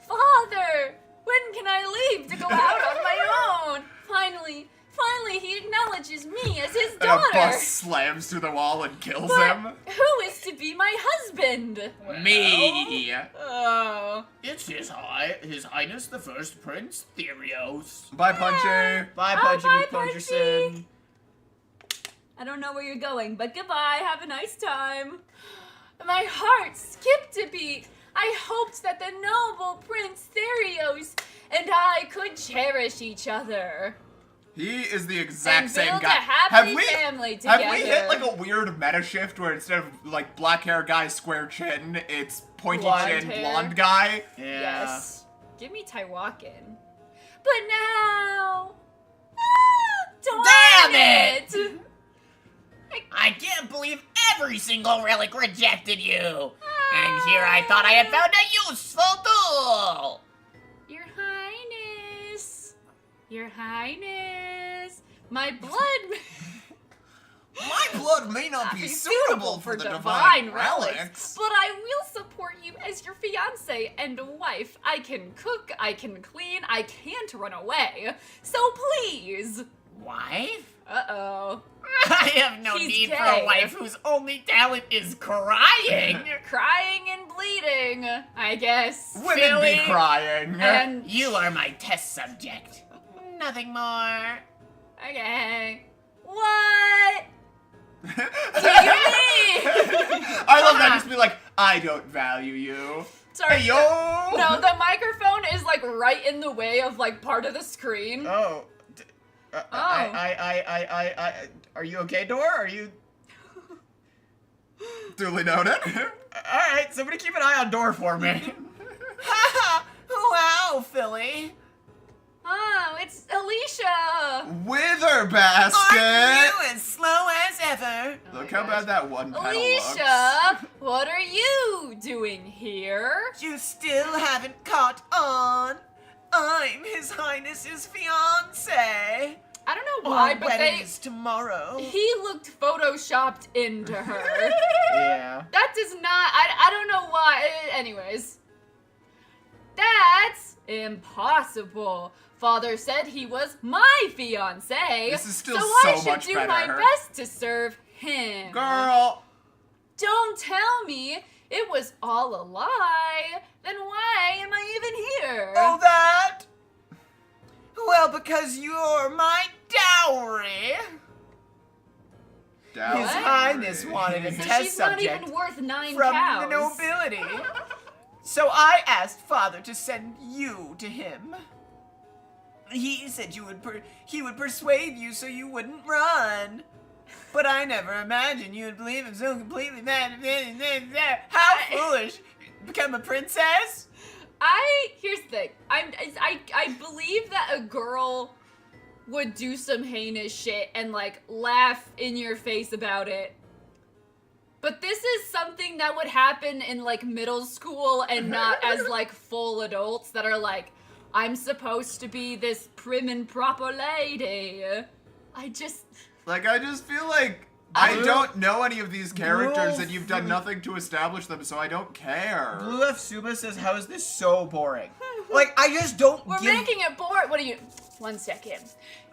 Father, when can I leave to go out on my own? Finally, he acknowledges me as his And a daughter. bus slams through the wall and kills But him. who is to be my husband? Me. Oh. it's His Highness the First Prince Therios. Bye, Punchy. Bye, Oh, Punchy bye, McPuncherson. I don't know where you're going, but goodbye. Have a nice time. My heart skipped a beat. I hoped that the noble Prince Therios and I could cherish each other. He is the exact And same build guy. a happy family Have we together. hit like a weird meta shift where instead of like black hair guy, square chin, it's pointy Blonde chin, hair. blonde guy? Yeah. Yes. Give me Taiwakin. But now... Damn darn it! I can't believe every single relic rejected you. And here I thought I had found a useful tool. Your Highness. Your Highness. My blood... My blood may not be suitable for the divine divine relics. but I will support you as your fiance and wife. I can cook, I can clean, I can't run away. So please. Wife? Uh-oh. I have no He's need for gay. a wife whose only talent is crying. Crying and bleeding, I guess. Women Philly, be crying. And You are my test subject. Nothing more. okay. What? I What love that. Just be like, I don't value you. Sorry. Hey, yo! No, the microphone is like right in the way of like part of the screen. Oh. Oh. Are you okay, Dor? Are you? Duly noted. All right, somebody keep an eye on Dor for me. Wow, Philly. Oh, it's Alicia. Wither basket. Aren't you as slow as ever? Oh Look my how gosh. bad that one pedal Alicia, what are you doing here? You still haven't caught on. I'm His Highness's fiance. I don't know why, Our but wedding is tomorrow. he looked photoshopped into her. Yeah. That does not, I don't know why. Anyways. That's impossible. Father said he was my fiance. This is still so I so should much do better. my best to serve him. Girl. Don't tell me it was all a lie. Then why am I even here? Oh, that? Well, because you're my dowry. His Dowry. Highness wanted a so test she's not subject even worth 9 from cows. the nobility. So I asked Father to send you to him. He said he would persuade you so you wouldn't run. But I never imagined you would believe him so completely. How foolish! Become a princess? Here's the thing. I believe that a girl would do some heinous shit and like laugh in your face about it. But this is something that would happen in like middle school and not as like full adults that are like, I'm supposed to be this prim and proper lady. I just feel like I don't know any of these characters Wolf. and you've done nothing to establish them, so I don't care. Blue F. Suba says, how is this so boring? Like, I just don't We're give... making it boring. What are you? 1 second.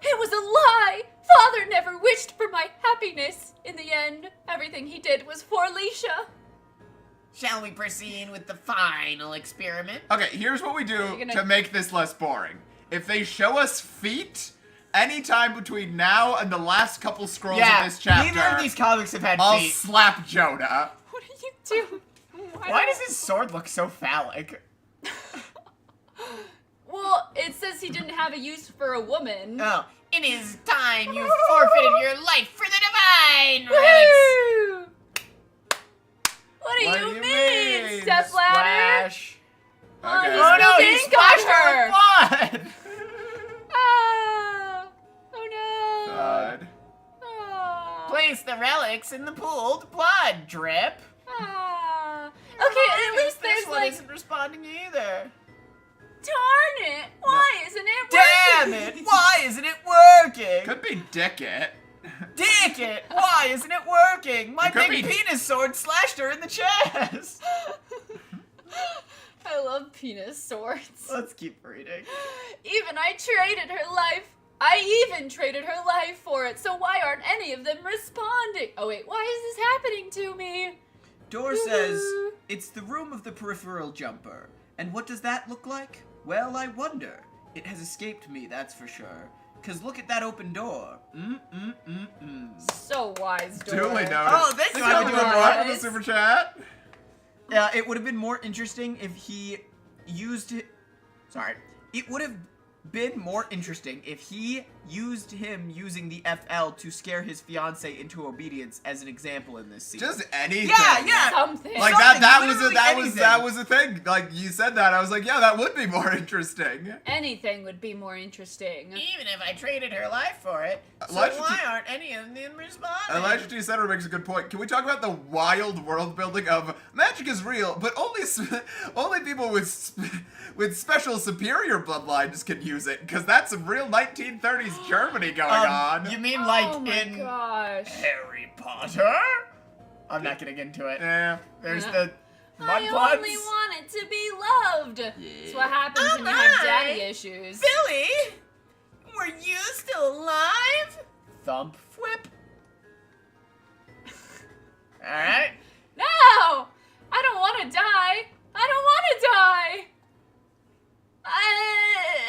It was a lie. Father never wished for my happiness. In the end, everything he did was for Alicia. Shall we proceed with the final experiment? Okay, here's what we do You're gonna- to make this less boring. If they show us feet anytime between now and the last couple scrolls of this chapter, neither of these comics have had I'll feet. slap Jonah. What are you doing? Why does his sword look so phallic? Well, it says he didn't have a use for a woman. Oh, it is time you forfeited your life for the divine relics. Woo! What do What you do you mean, mean? stepladder? Splash. Oh, Okay. he's Oh no, still he getting splashed her. her with blood! Ah! Oh no! God. Ah. Place the relics in the pooled blood drip. Ah. Okay, at least this there's one like. isn't responding either. Darn it! Why isn't it Damn working? it! Why isn't it working? Could be Dick It. Dick it! Why isn't it working? My It could big be- penis sword slashed her in the chest. I love penis swords. Let's keep reading. Even I traded her life. I even traded her life for it. So why aren't any of them responding? Oh wait, why is this happening to me? Dor says, it's the room of the peripheral jumper. And what does that look like? Well, I wonder. It has escaped me, that's for sure. 'Cause look at that open door. So wise, Dora. Duly noted. Oh, thank Thank you, you Abby, for guys. the super chat. It would have been more interesting if he used it. Sorry. It would have been more interesting if he used him using the FL to scare his fiance into obedience as an example in this scene. Just anything. Yeah. Something. Like Something, that literally was a thing. Like you said that, I was like, yeah, that would be more interesting. Anything would be more interesting. Even if I traded her life for it, so Elijah why T- aren't any of them responding? Elijah T. Center makes a good point. Can we talk about the wild world building of magic is real, but only people with special superior bloodlines can use it, because that's some real 1930s 90s Germany going on. You mean like Oh my in gosh. Harry Potter? I'm not getting into it. Yeah. There's the mud I puns. only wanted to be loved. That's what happens when you have daddy issues. Billy, were you still alive? Thump, whip. All right. No! I don't want to die. I don't want to die.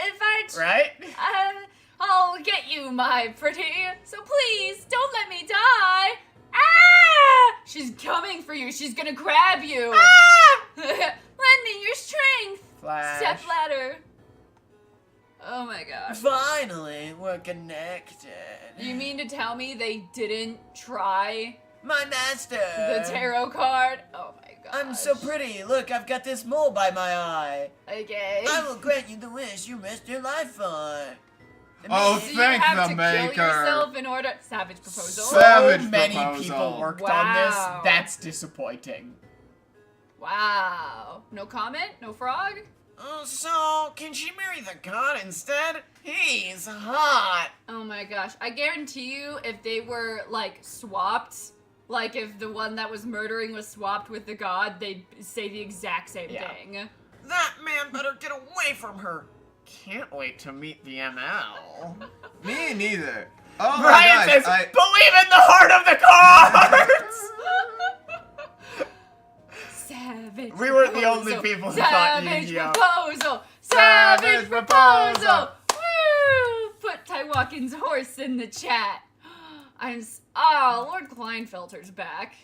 If I Right? I'll get you, my pretty. So please, don't let me die. Ah! She's coming for you. She's gonna grab you. Ah! Lend me your strength. Flash. Step ladder. Oh my gosh. Finally, we're connected. You mean to tell me they didn't try My master. the tarot card? Oh my gosh. I'm so pretty. Look, I've got this mole by my eye. Okay. I will grant you the wish you risked your life for. Oh, So you thank have the to kill maker. yourself in order. Savage proposal. Savage So many proposal. people worked on Wow. this. That's disappointing. Wow. No comment? No frog? So, can she marry the god instead? He's hot. Oh my gosh. I guarantee you, if they were, like, swapped, like, if the one that was murdering was swapped with the god, they'd say the exact same Yeah. thing. That man better get away from her. Can't wait to meet the ML. Me neither. Oh my Brian says, god, believe in the heart of the cards! Savage We weren't the proposal. only people who thought Savage Yu-Gi-Oh. proposal! Savage Savage proposal. proposal! Woo! Put Tywalkin's horse in the chat. Lord Kleinfelter's back.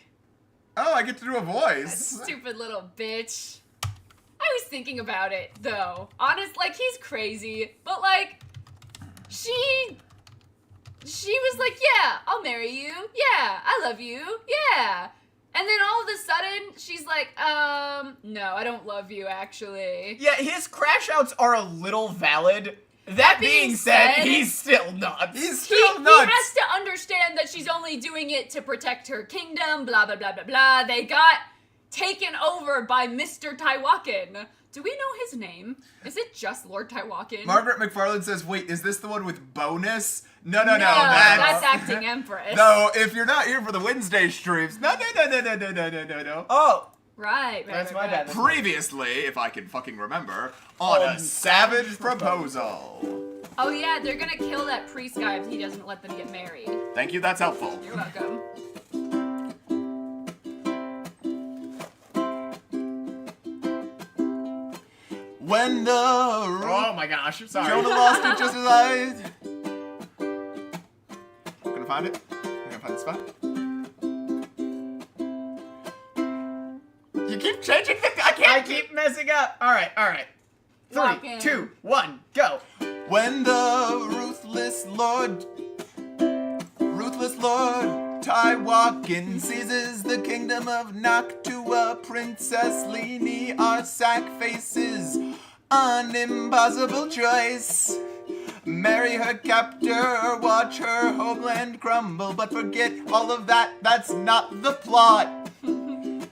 Oh, I get to do a That voice. stupid little bitch. I was thinking about it, though. Honest, like, he's crazy, but, like, she was like, yeah, I'll marry you. Yeah, I love you. Yeah. And then all of a sudden, she's like, no, I don't love you, actually. Yeah, his crash outs are a little valid. That being said, he's still nuts. He's He still nuts. has to understand that she's only doing it to protect her kingdom, blah, blah, blah, blah, blah. They got taken over by Mr. Tywalkin. Do we know his name? Is it just Lord Tywalkin? Margaret McFarland says, wait, is this the one with bonus? No, No, that's that's... acting Empress. No, if you're not here for the Wednesday streams, no. Oh, Right, That's right, my right. bad. Previously, if I can fucking remember, on a savage proposal. Oh yeah, they're gonna kill that priest guy if he doesn't let them get married. Thank you, that's helpful. You're welcome. When the oh my gosh, sorry. Jonah lost it just as I... I'm gonna find it. I'm gonna find the spot. You keep changing the... I keep messing up. All right. Lock 3, in. 2, 1, go. When the ruthless Lord Tywalkin seizes the kingdom of Noctua, Princess Leni Arsak faces an impossible choice. Marry her captor or watch her homeland crumble, but forget all of that, that's not the plot.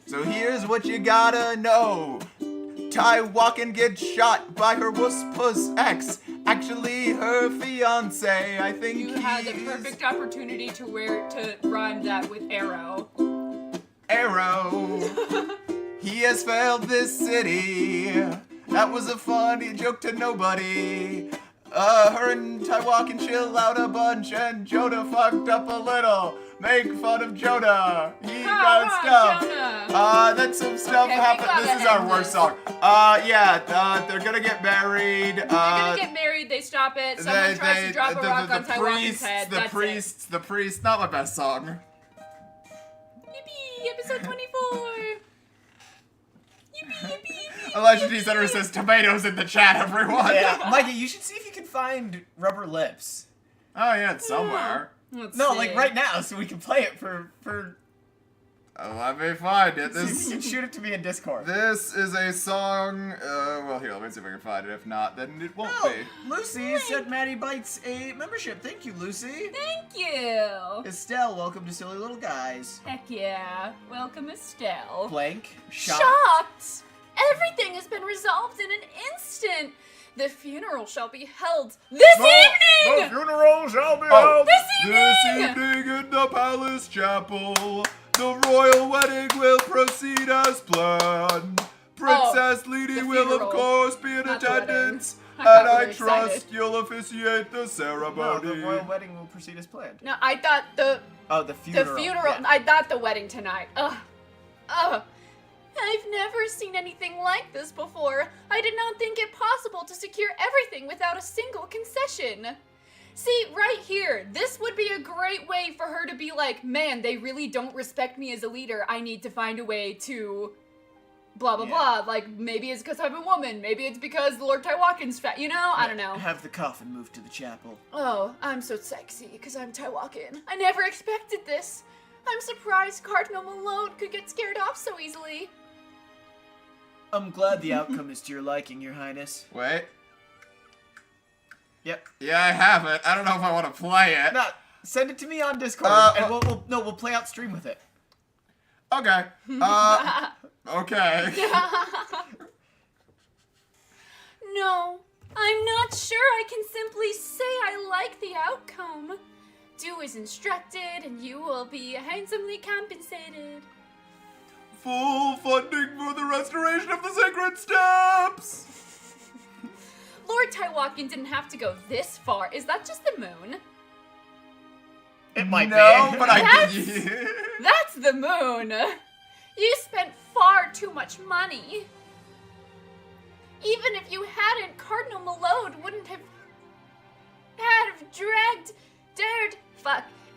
So here's what you gotta know. Tywalkin gets shot by her wuss-puss ex, actually her fiance. I think You had the perfect opportunity to rhyme that with arrow. Arrow. He has failed this city. That was a funny joke to nobody. Her and Tywalkin chill out a bunch, and Jonah fucked up a little. Make fun of Jonah. He got stuff. Jonah. Then some stuff Okay, we happened. gotta This is our end worst this. song. They're gonna get married. They're gonna get married, they stop it, someone tries to drop a rock on Tywalkin's head, that's it. The priest, not my best song. Yippee! Episode 24! Yippee, yippee, yippee! Elijah D. Center says tomatoes in the chat, everyone. Yeah, Micah, you should see if you can find Rubber Lips. Oh yeah, it's somewhere. Let's No, see. like right now, so we can play it for. Oh, let me find it. See if you can This shoot it to me in Discord. this is a song. Well, here, let me see if I can find it. If not, then it won't Oh, be. Lucy said Maddie Bites a membership. Thank you, Lucy. Thank you! Estelle, welcome to Silly Little Guys. Heck yeah. Welcome, Estelle. Blank. Shocked! Everything has been resolved in an instant. The funeral shall be held this The evening! funeral shall be Oh, held. this evening in the palace chapel, the royal wedding will proceed as planned. Princess Lady the will, of funeral, course, be in not the wedding. attendance, I and got I really trust excited. you'll officiate the No, ceremony. the royal wedding will proceed as planned. No, I thought the Oh, the funeral. Yeah. I thought the wedding tonight. Ugh. I've never seen anything like this before. I did not think it possible to secure everything without a single concession. See, right here, this would be a great way for her to be like, man, they really don't respect me as a leader. I need to find a way to blah, blah, blah. Like, maybe it's because I'm a woman. Maybe it's because Lord Tywalkin's fat. You know? I don't know. Have the coffin moved to the chapel. Oh, I'm so sexy because I'm Tywalkin. I never expected this. I'm surprised Cardinal Malone could get scared off so easily. I'm glad the outcome is to your liking, Your Highness. Wait. Yep. Yeah, I have it. I don't know if I want to play it. No, send it to me on Discord, and we'll play out stream with it. Okay. Okay. No, I'm not sure I can simply say I like the outcome. Do as instructed, and you will be handsomely compensated. Full funding for the restoration of the sacred steps. Lord Tywalkin didn't have to go this far. Is that just the moon? It might No, be. but I That's- That's the moon. You spent far too much money. Even if you hadn't, Cardinal Malone wouldn't have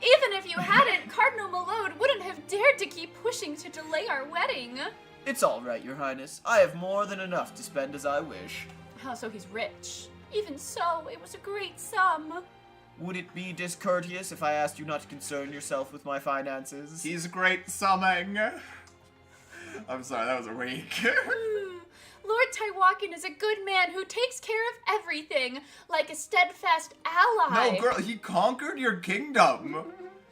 Even if you hadn't, Cardinal Malone wouldn't have dared to keep pushing to delay our wedding. It's all right, Your Highness. I have more than enough to spend as I wish. Oh, so he's rich. Even so, it was a great sum. Would it be discourteous if I asked you not to concern yourself with my finances? He's great summing. I'm sorry, that was weak. Lord Tywalkin is a good man who takes care of everything, like a steadfast ally. No, girl, he conquered your kingdom.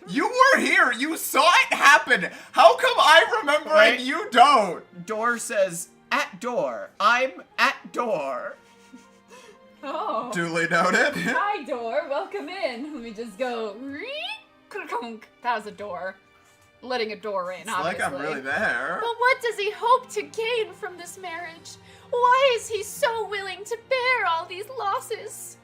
You were here. You saw it happen. How come I remember Right? and you don't? Door says, at door. I'm at door. Oh. Duly noted. Hi, door. Welcome in. Let me just go. That was a door. Letting a door in, It's obviously. like I'm really there. But what does he hope to gain from this marriage? Why is he so willing to bear all these losses?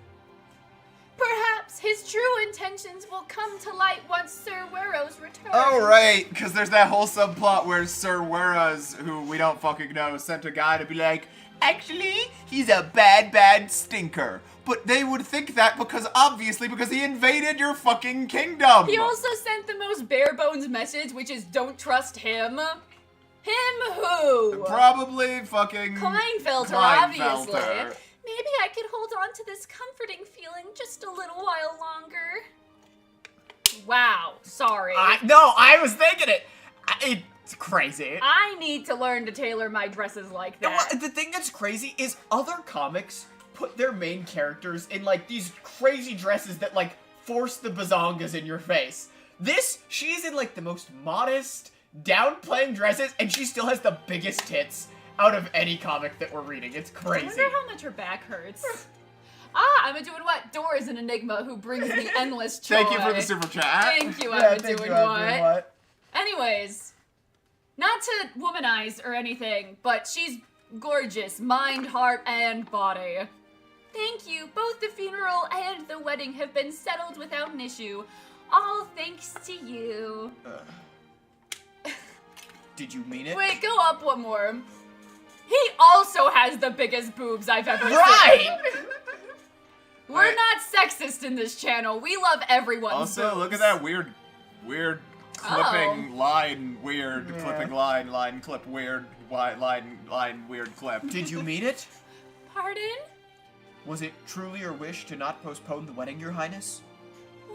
Perhaps his true intentions will come to light once Sir Werrow's return. Oh, right, because there's that whole subplot where Sir Werrow's, who we don't fucking know, sent a guy to be like, actually, he's a bad stinker. But they would think that because he invaded your fucking kingdom. He also sent the most bare bones message, which is don't trust him. Him who? Probably fucking Kleinfelter, Kleinfelter. obviously. Maybe I could hold on to this comforting feeling just a little while longer. Wow, sorry. I was thinking it. It's crazy. I need to learn to tailor my dresses like that. The thing that's crazy is other comics put their main characters in, like, these crazy dresses that, like, force the bazongas in your face. She's in, like, the most modest, downplaying dresses, and she still has the biggest tits out of any comic that we're reading. It's I crazy. wonder how much her back hurts. I'm a doing what? Door is an enigma who brings me endless joy. Thank you for the super chat. Thank you, I'm a doing what? Anyways, not to womanize or anything, but she's gorgeous, mind, heart, and body. Thank you. Both the funeral and the wedding have been settled without an issue. All thanks to you. Did you mean it? Wait, go up one more. He also has the biggest boobs I've ever seen. Right! We're Right. not sexist in this channel. We love everyone's Also, boobs. look at that weird clipping line, clipping line, clip, weird, line, weird clip. Did you mean it? Pardon? Was it truly your wish to not postpone the wedding, Your Highness?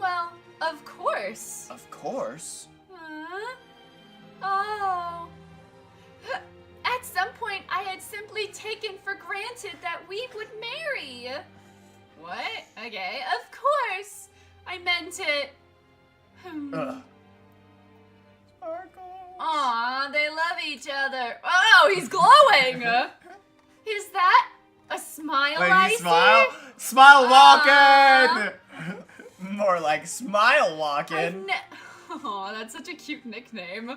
Well, of course. Of course. Huh? Oh. At some point, I had simply taken for granted that we would marry. What? Okay, of course. I meant it. Sparkle. Aw, they love each other. Oh, he's glowing! Smile, Wait, I you see? smile? Smile walking! More like smile walking. Oh, that's such a cute nickname.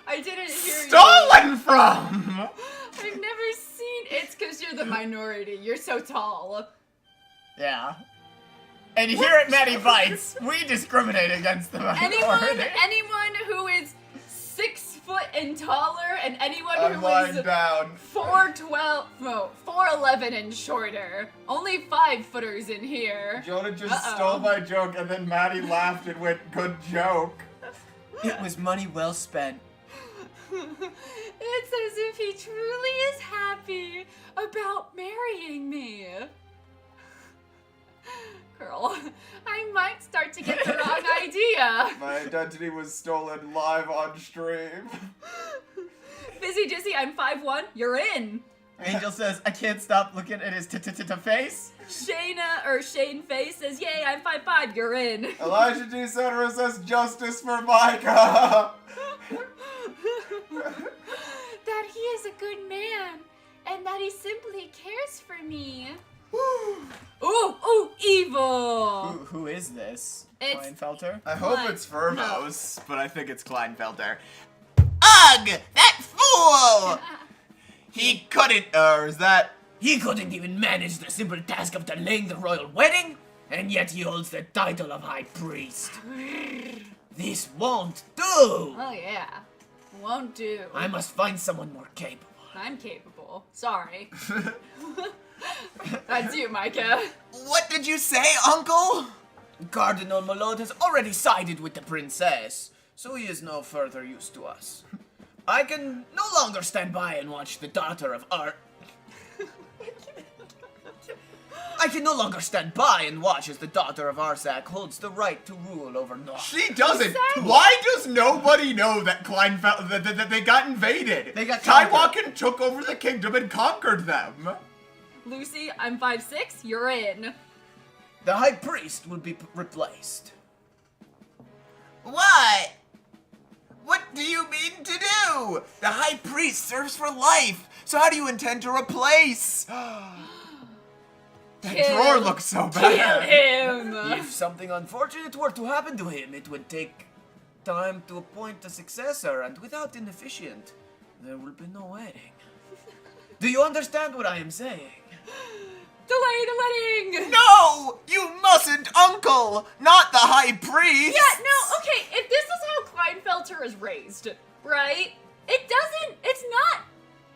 I didn't hear you. Stolen from! I've never seen. It's because you're the minority. You're so tall. Yeah. And here at Maddie Bites, we discriminate against the minority. Anyone who is 6 foot and taller, and anyone I'm who lying is down. 4'11" and shorter. Only 5-footers in here. Jonah just stole my joke, and then Maddie laughed and went, good joke. It was money well spent. It's as if he truly is happy about marrying me. Girl, I might start to get the wrong idea. My identity was stolen live on stream. Fizzy Dizzy, I'm 5'1", you're in. Angel says, I can't stop looking at his face. Shane Face says, yay, I'm 5'5", you're in. Elijah D. Cetera says, justice for Micah. That he is a good man, and that he simply cares for me. Ooh, evil! Who is this? It's- Kleinfelter? I hope What? it's Furmos, but I think it's Kleinfelter. Ugh! That fool! He couldn't, is that... He couldn't even manage the simple task of delaying the royal wedding, and yet he holds the title of High Priest. This won't do! Oh yeah, won't do. I must find someone more capable. I'm capable. Sorry. That's you, Micah. What did you say, Uncle? Cardinal Malone has already sided with the princess, so he is no further use to us. I can no longer stand by and watch the daughter of I can no longer stand by and watch as the daughter of Arsak holds the right to rule over North. She doesn't. Why does nobody know that that they got invaded? They got Taiwakan took over the kingdom and conquered them. Lucy, I'm 5'6", you're in. The High Priest will be replaced. What? What do you mean to do? The High Priest serves for life. So how do you intend to replace? That Kill. drawer looks so Kill bad. him! If something unfortunate were to happen to him, it would take time to appoint a successor, and without an officiant, there will be no wedding. Do you understand what I am saying? Delay the wedding! No! You mustn't, Uncle! Not the High Priest! Yeah, no, okay, if this is how Kleinfelter is raised, right? It's not,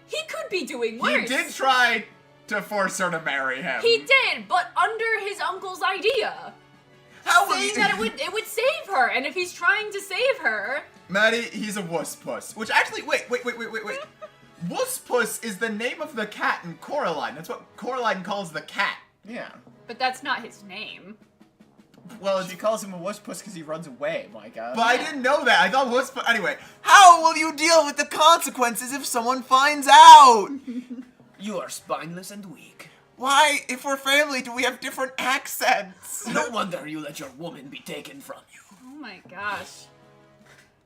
he could be doing worse. He did try to force her to marry him. He did, but under his uncle's idea. How will Saying you... that it would save her, and if he's trying to save her... Maddie, he's a wuss puss. Which actually, wait. Wuss puss is the name of the cat in Coraline. That's what Coraline calls the cat. Yeah. But that's not his name. Well, it's... She calls him a wuss puss because he runs away, Micah. But I didn't know that. I thought wuss puss... Anyway, how will you deal with the consequences if someone finds out? You are spineless and weak. Why, if we're family, do we have different accents? No wonder you let your woman be taken from you. Oh my gosh.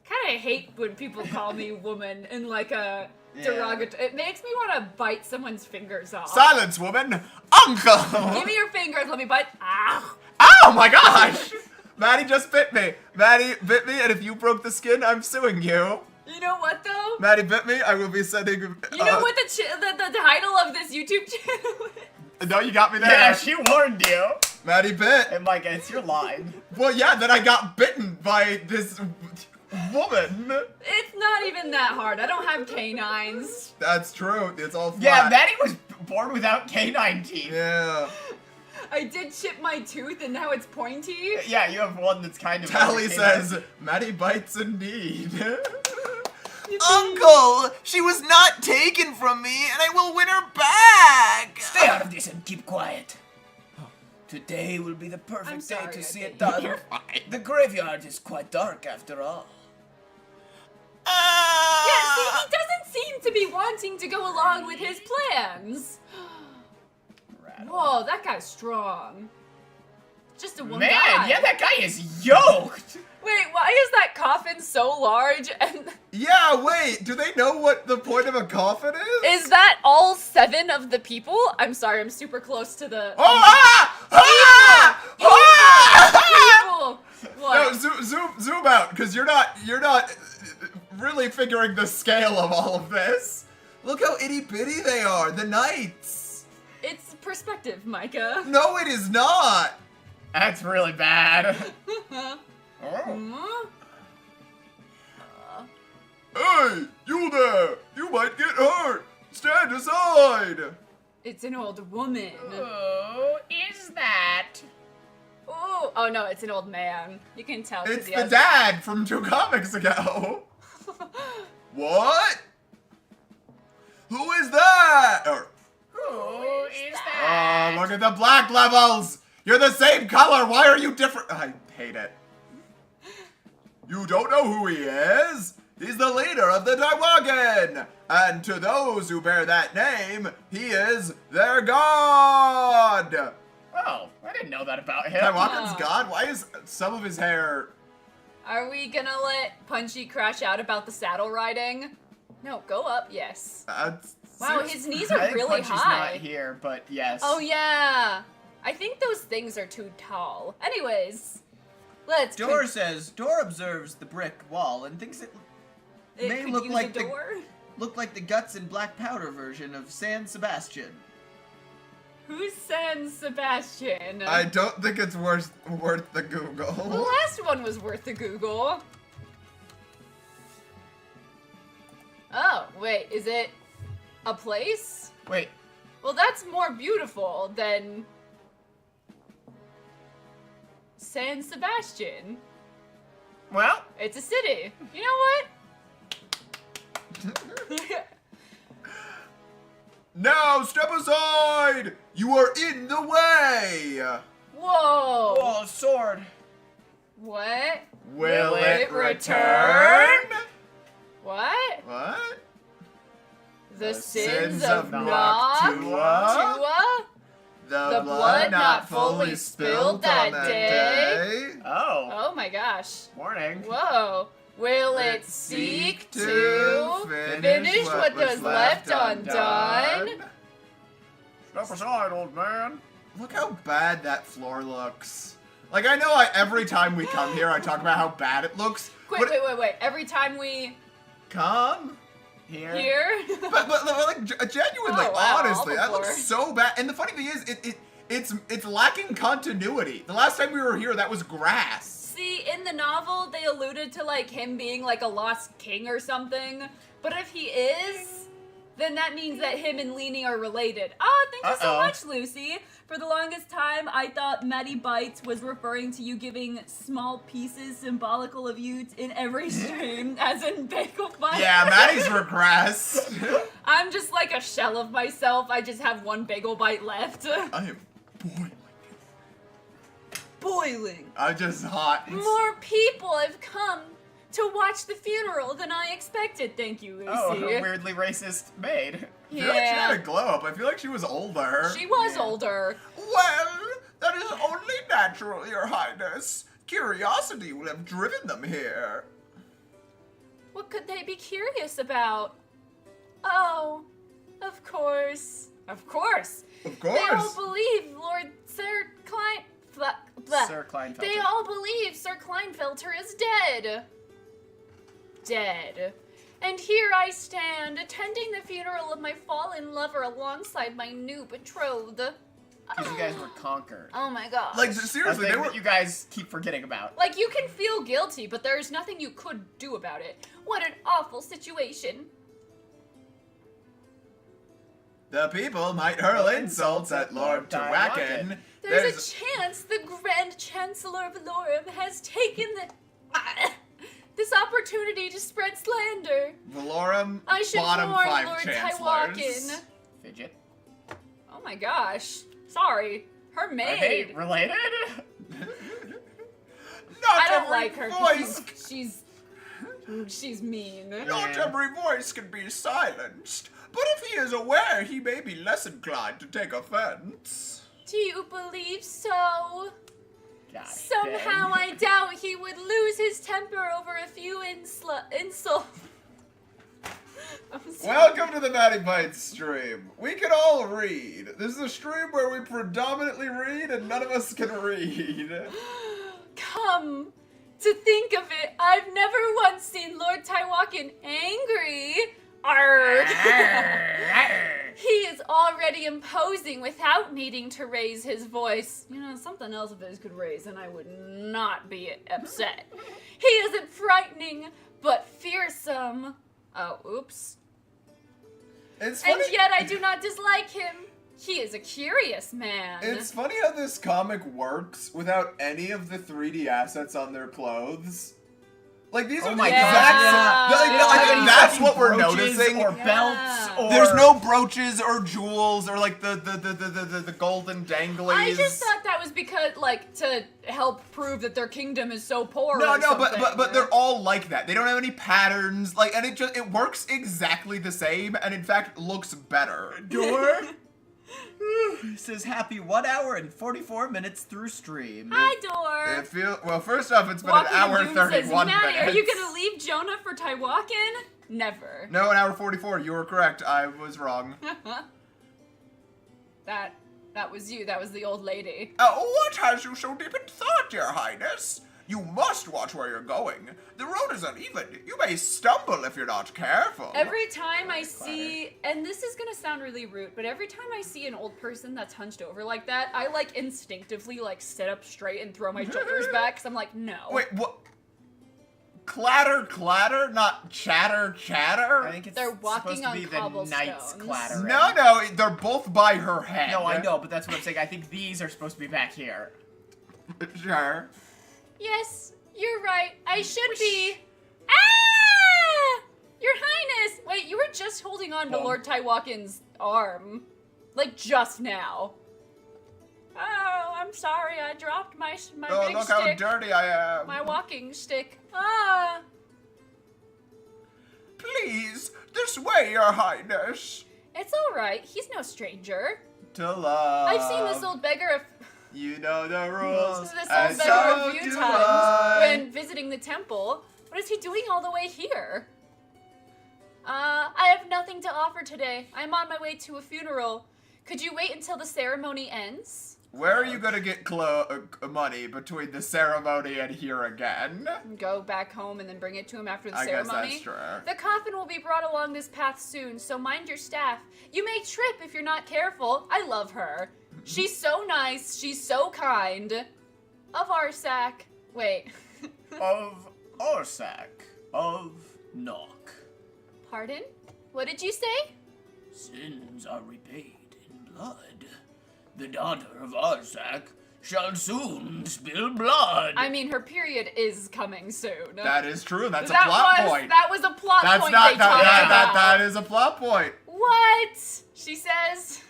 Kinda hate when people call me woman in like a derogatory... It makes me want to bite someone's fingers off. Silence, woman! Uncle! Give me your fingers, let me bite... Ah! Oh my gosh! Maddie just bit me. Maddie bit me, and if you broke the skin, I'm suing you. You know what though? Maddie bit me, I will be sending... You know what the title of this YouTube channel is? No, you got me there. Yeah, she warned you. Maddie bit. And Micah, it's your line. Well, yeah, then I got bitten by this woman. It's not even that hard. I don't have canines. That's true. It's all flat. Yeah, Maddie was born without canine teeth. Yeah. I did chip my tooth and now it's pointy. Yeah, you have one that's kind of... Tally says, Maddie bites indeed. Uncle! She was not taken from me, and I will win her back! Stay out of this and keep quiet. Today will be the I'm perfect sorry, day to I see didn't it done. You're fine. The graveyard is quite dark after all. Yeah, see, he doesn't seem to be wanting to go along with his plans. Whoa, that guy's strong. Just a one guy. Man, yeah, that guy is yoked. Wait, why is that coffin so large? And Yeah, wait, do they know what the point of a coffin is? Is that all 7 of the people? I'm sorry, I'm super close to the. Oh, ah! Ah! Ah! People! What? No, zoom out, because you're not really figuring the scale of all of this. Look how itty bitty they are, the knights. It's perspective, Micah. No, it is not. That's really bad. Hmm? Hey, you there! You might get hurt. Stand aside. It's an old woman. Who is that? Ooh. Oh no, it's an old man. You can tell. 'cause It's he the has- dad from 2 comics ago. What? Who is that? Who is that? Oh, look at the black levels! You're the same color! Why are you different? I hate it. You don't know who he is? He's the leader of the Taiwagan! And to those who bear that name, he is their god! Oh, I didn't know that about him. Taiwagan's Oh. god? Why is some of his hair... Are we gonna let Punchy crash out about the saddle riding? No, go up. Yes. Wow, seriously? his knees I are think really Punchy's high. not here, but yes. Oh yeah. I think those things are too tall. Anyways, let's. Dor says, Dor observes the brick wall and thinks it may could look use like a door. look like the guts and black powder version of San Sebastian. Who's San Sebastian? I don't think it's worth the The Google. last one was worth the Google. Oh, wait, is it a place? Wait, Well, that's more beautiful than San Sebastian. well, It's a city. You know what? Now step aside! You are in the way! Whoa. oh, sword. What? Will it it return? return? What? What? The sins sins of of Noctua, Noctua? The blood not fully spilled that day? Oh, Oh my gosh. warning. Whoa. Will it seek to finish what was left undone? Step aside, old man. Look how bad that floor looks. Like, I know every time we come here, I talk about how bad it looks. Wait. but Every time we Come? Here. hear. But like, genuinely, Oh, wow, honestly, all that the looks floor. so bad. And the funny thing is, it's lacking continuity. The last time we were here, that was grass. See, in the novel, they alluded to like him being like a lost king or something. But if he is, then that means that him and Leanie are related. Oh, thank you so Uh-oh. much, Lucy. For the longest time, I thought Maddie Bites was referring to you giving small pieces symbolical of you in every stream, as in bagel bites. Yeah, Maddie's regressed. I'm just like a shell of myself. I just have one bagel bite left. I am boiling. Boiling. I'm just hot. More people have come to watch the funeral than I expected. Thank you, Lucy. Oh, her weirdly racist maid. I feel like she had a Yeah. glow up. I feel like she was older. She was older. Well, that is only natural, Your Highness. Curiosity will have driven them here. What could they be curious about? Oh, of course. Of course. Of They all course. believe Lord Sir Klein... Sir Kleinfelter. They all believe Sir Kleinfelter is dead. Dead. And here I stand, attending the funeral of my fallen lover alongside my new betrothed. Because you guys were conquered. Oh my god. Like, A seriously, thing they were. that you guys keep forgetting about. Like, you can feel guilty, but there's nothing you could do about it. What an awful situation. The people might hurl insults at Lord Tawakin. There's a chance the Grand Chancellor of Valorum has taken this opportunity to spread slander. Valorum, I should bottom warn 5 Lord chancellors. Taiwakin. Fidget. Oh my gosh. Sorry. Her Are they maid. related? Not I don't every like her 'cause voice. she's mean. Not Yeah. every voice can be silenced. But if he is aware, he may be less inclined to take offense. Do you believe so? Gosh, Somehow dang. I doubt he would lose his temper over a few insults. Welcome to the Matty Bites stream. We can all read. This is a stream where we predominantly read and none of us can read. Come to think of it, I've never once seen Lord Taiwakan angry. Arrgh. He is already imposing without needing to raise his voice. You know, something else of his could raise and I would not be upset. He isn't frightening, but fearsome. Oh, oops. It's funny. And yet I do not dislike him. He is a curious man. It's funny how this comic works without any of the 3D assets on their clothes. Like, these are the my exact God. same. Yeah. I think that's Fucking what we're brooches noticing. Or belts, or... There's no brooches or jewels or like the golden danglies. I just thought that was because, like, to help prove that their kingdom is so poor. No, or no, but something. they're all like that. They don't have any patterns, like, and it works exactly the same, and in fact looks better. Door. It says happy 1 hour and 44 minutes through stream. Hi, Door. Well, first off, it's been Walking an hour Doom says, 31 Maddie, minutes. are you gonna leave Jonah for Taiwakan? Never. No, an hour 44. You were correct. I was wrong. That was you. That was the old lady. What has you so deep in thought, your highness? You must watch where you're going. The road is uneven. You may stumble if you're not careful. Every time I see, and this is gonna sound really rude, but every time I see an old person that's hunched over like that, I like instinctively like sit up straight and throw my shoulders back because I'm like, no. Wait, what? Clatter, clatter, not chatter, chatter? I think it's They're walking supposed to on be the knights cobblestones. clattering. No, they're both by her head. No, I know, but that's what I'm saying. I think these are supposed to be back here. Sure. Yes, you're right. I should be. Ah! Your Highness! Wait, you were just holding on to Lord Taiwakan's arm. Like, just now. Oh, I'm sorry. I dropped my Oh, big look stick. how dirty I am. My walking stick. Ah! Please, this way, your highness. It's alright. He's no stranger. To love. I've seen this old beggar You know the rules. this and old beggar so a few do times I. when visiting the temple. What is he doing all the way here? I have nothing to offer today. I'm on my way to a funeral. Could you wait until the ceremony ends? Where are you gonna get money between the ceremony and here again? Go back home and then bring it to him after the I guess ceremony. that's true. The coffin will be brought along this path soon, so mind your staff. You may trip if you're not careful. I love her. She's so nice. She's so kind. Of Arsak. Wait. Of Arsak. Of Knock. Pardon? What did you say? Sins are repaid in blood. The daughter of Arsak shall soon spill blood. I mean, her period is coming soon. That is true. That's a plot point. That was a plot That's point not they talked about. that is a plot point. What? She says.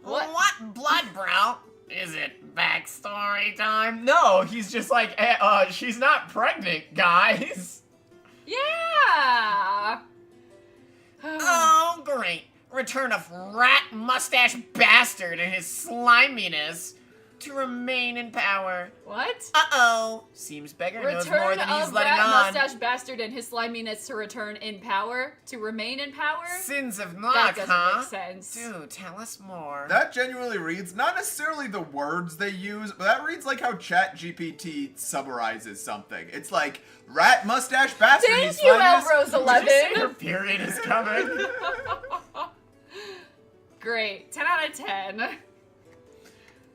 What? What blood, bro? Is it backstory time? No, he's just like, she's not pregnant, guys. Yeah. Oh, great. Return of rat mustache bastard and his sliminess to remain in power. What? Uh-oh. Seems beggar knows more Return than he's of letting rat on. mustache bastard and his sliminess to return in power, to remain in power. Sins of That Knock, doesn't huh? make sense. Do tell us more. That genuinely reads, not necessarily the words they use, but that reads like how ChatGPT summarizes something. It's like, rat mustache bastard. Thank he's you, finest- Elrose Did you say 11. her period is coming? Great. 10 out of 10.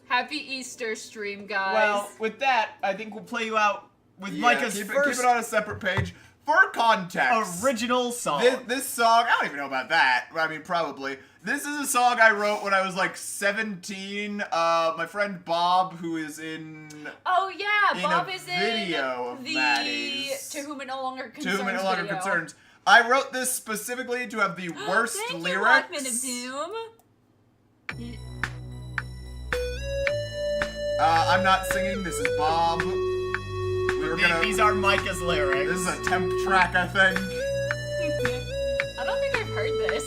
Happy Easter stream, guys. Well, with that, I think we'll play you out with Yeah, Micah's keep first it on a separate page. For context. original song. This song, I don't even know about that. I mean, probably. This is a song I wrote when I was like 17. My friend Bob, who is in oh yeah, in Bob a is video in of the Maddie's. To Whom It No Longer To Concerns Whom It No Longer video. Concerns. I wrote this specifically to have the worst Thank lyrics. you, Walkman of Doom. I'm not singing. This is Bob. We were gonna. These are Micah's lyrics. This is a temp track, I think. I don't think I've heard this.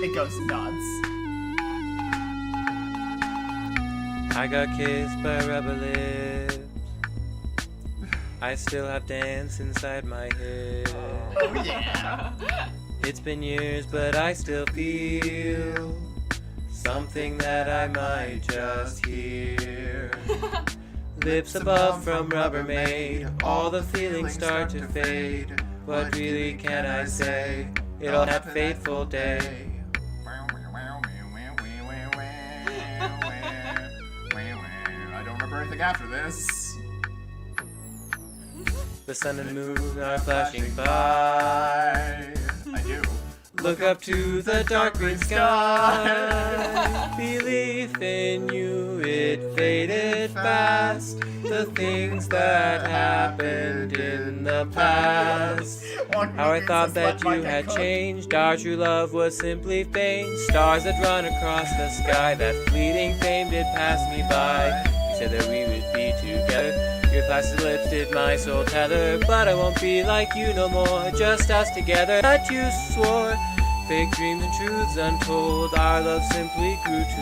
It goes nuts. I got kissed by rubber lips. I still have dance inside my head. Oh yeah. It's been years, but I still feel something that I might just hear. Lips above from Rubbermaid, all the feelings start to fade. What really can I say? It'll that fateful day. I don't remember anything after this. The sun and moon are flashing by. I do. Look up to the dark green sky. Belief in you, it faded fast. The things that happened in the past. How I thought that you had changed. Our true love was simply feigned. Stars that run across the sky. That fleeting fame did pass me by. You said that we would be together. Your plastic lips did my soul tether. But I won't be like you no more. Just us together. That you swore. Fake dreams and truths untold. Our love simply grew to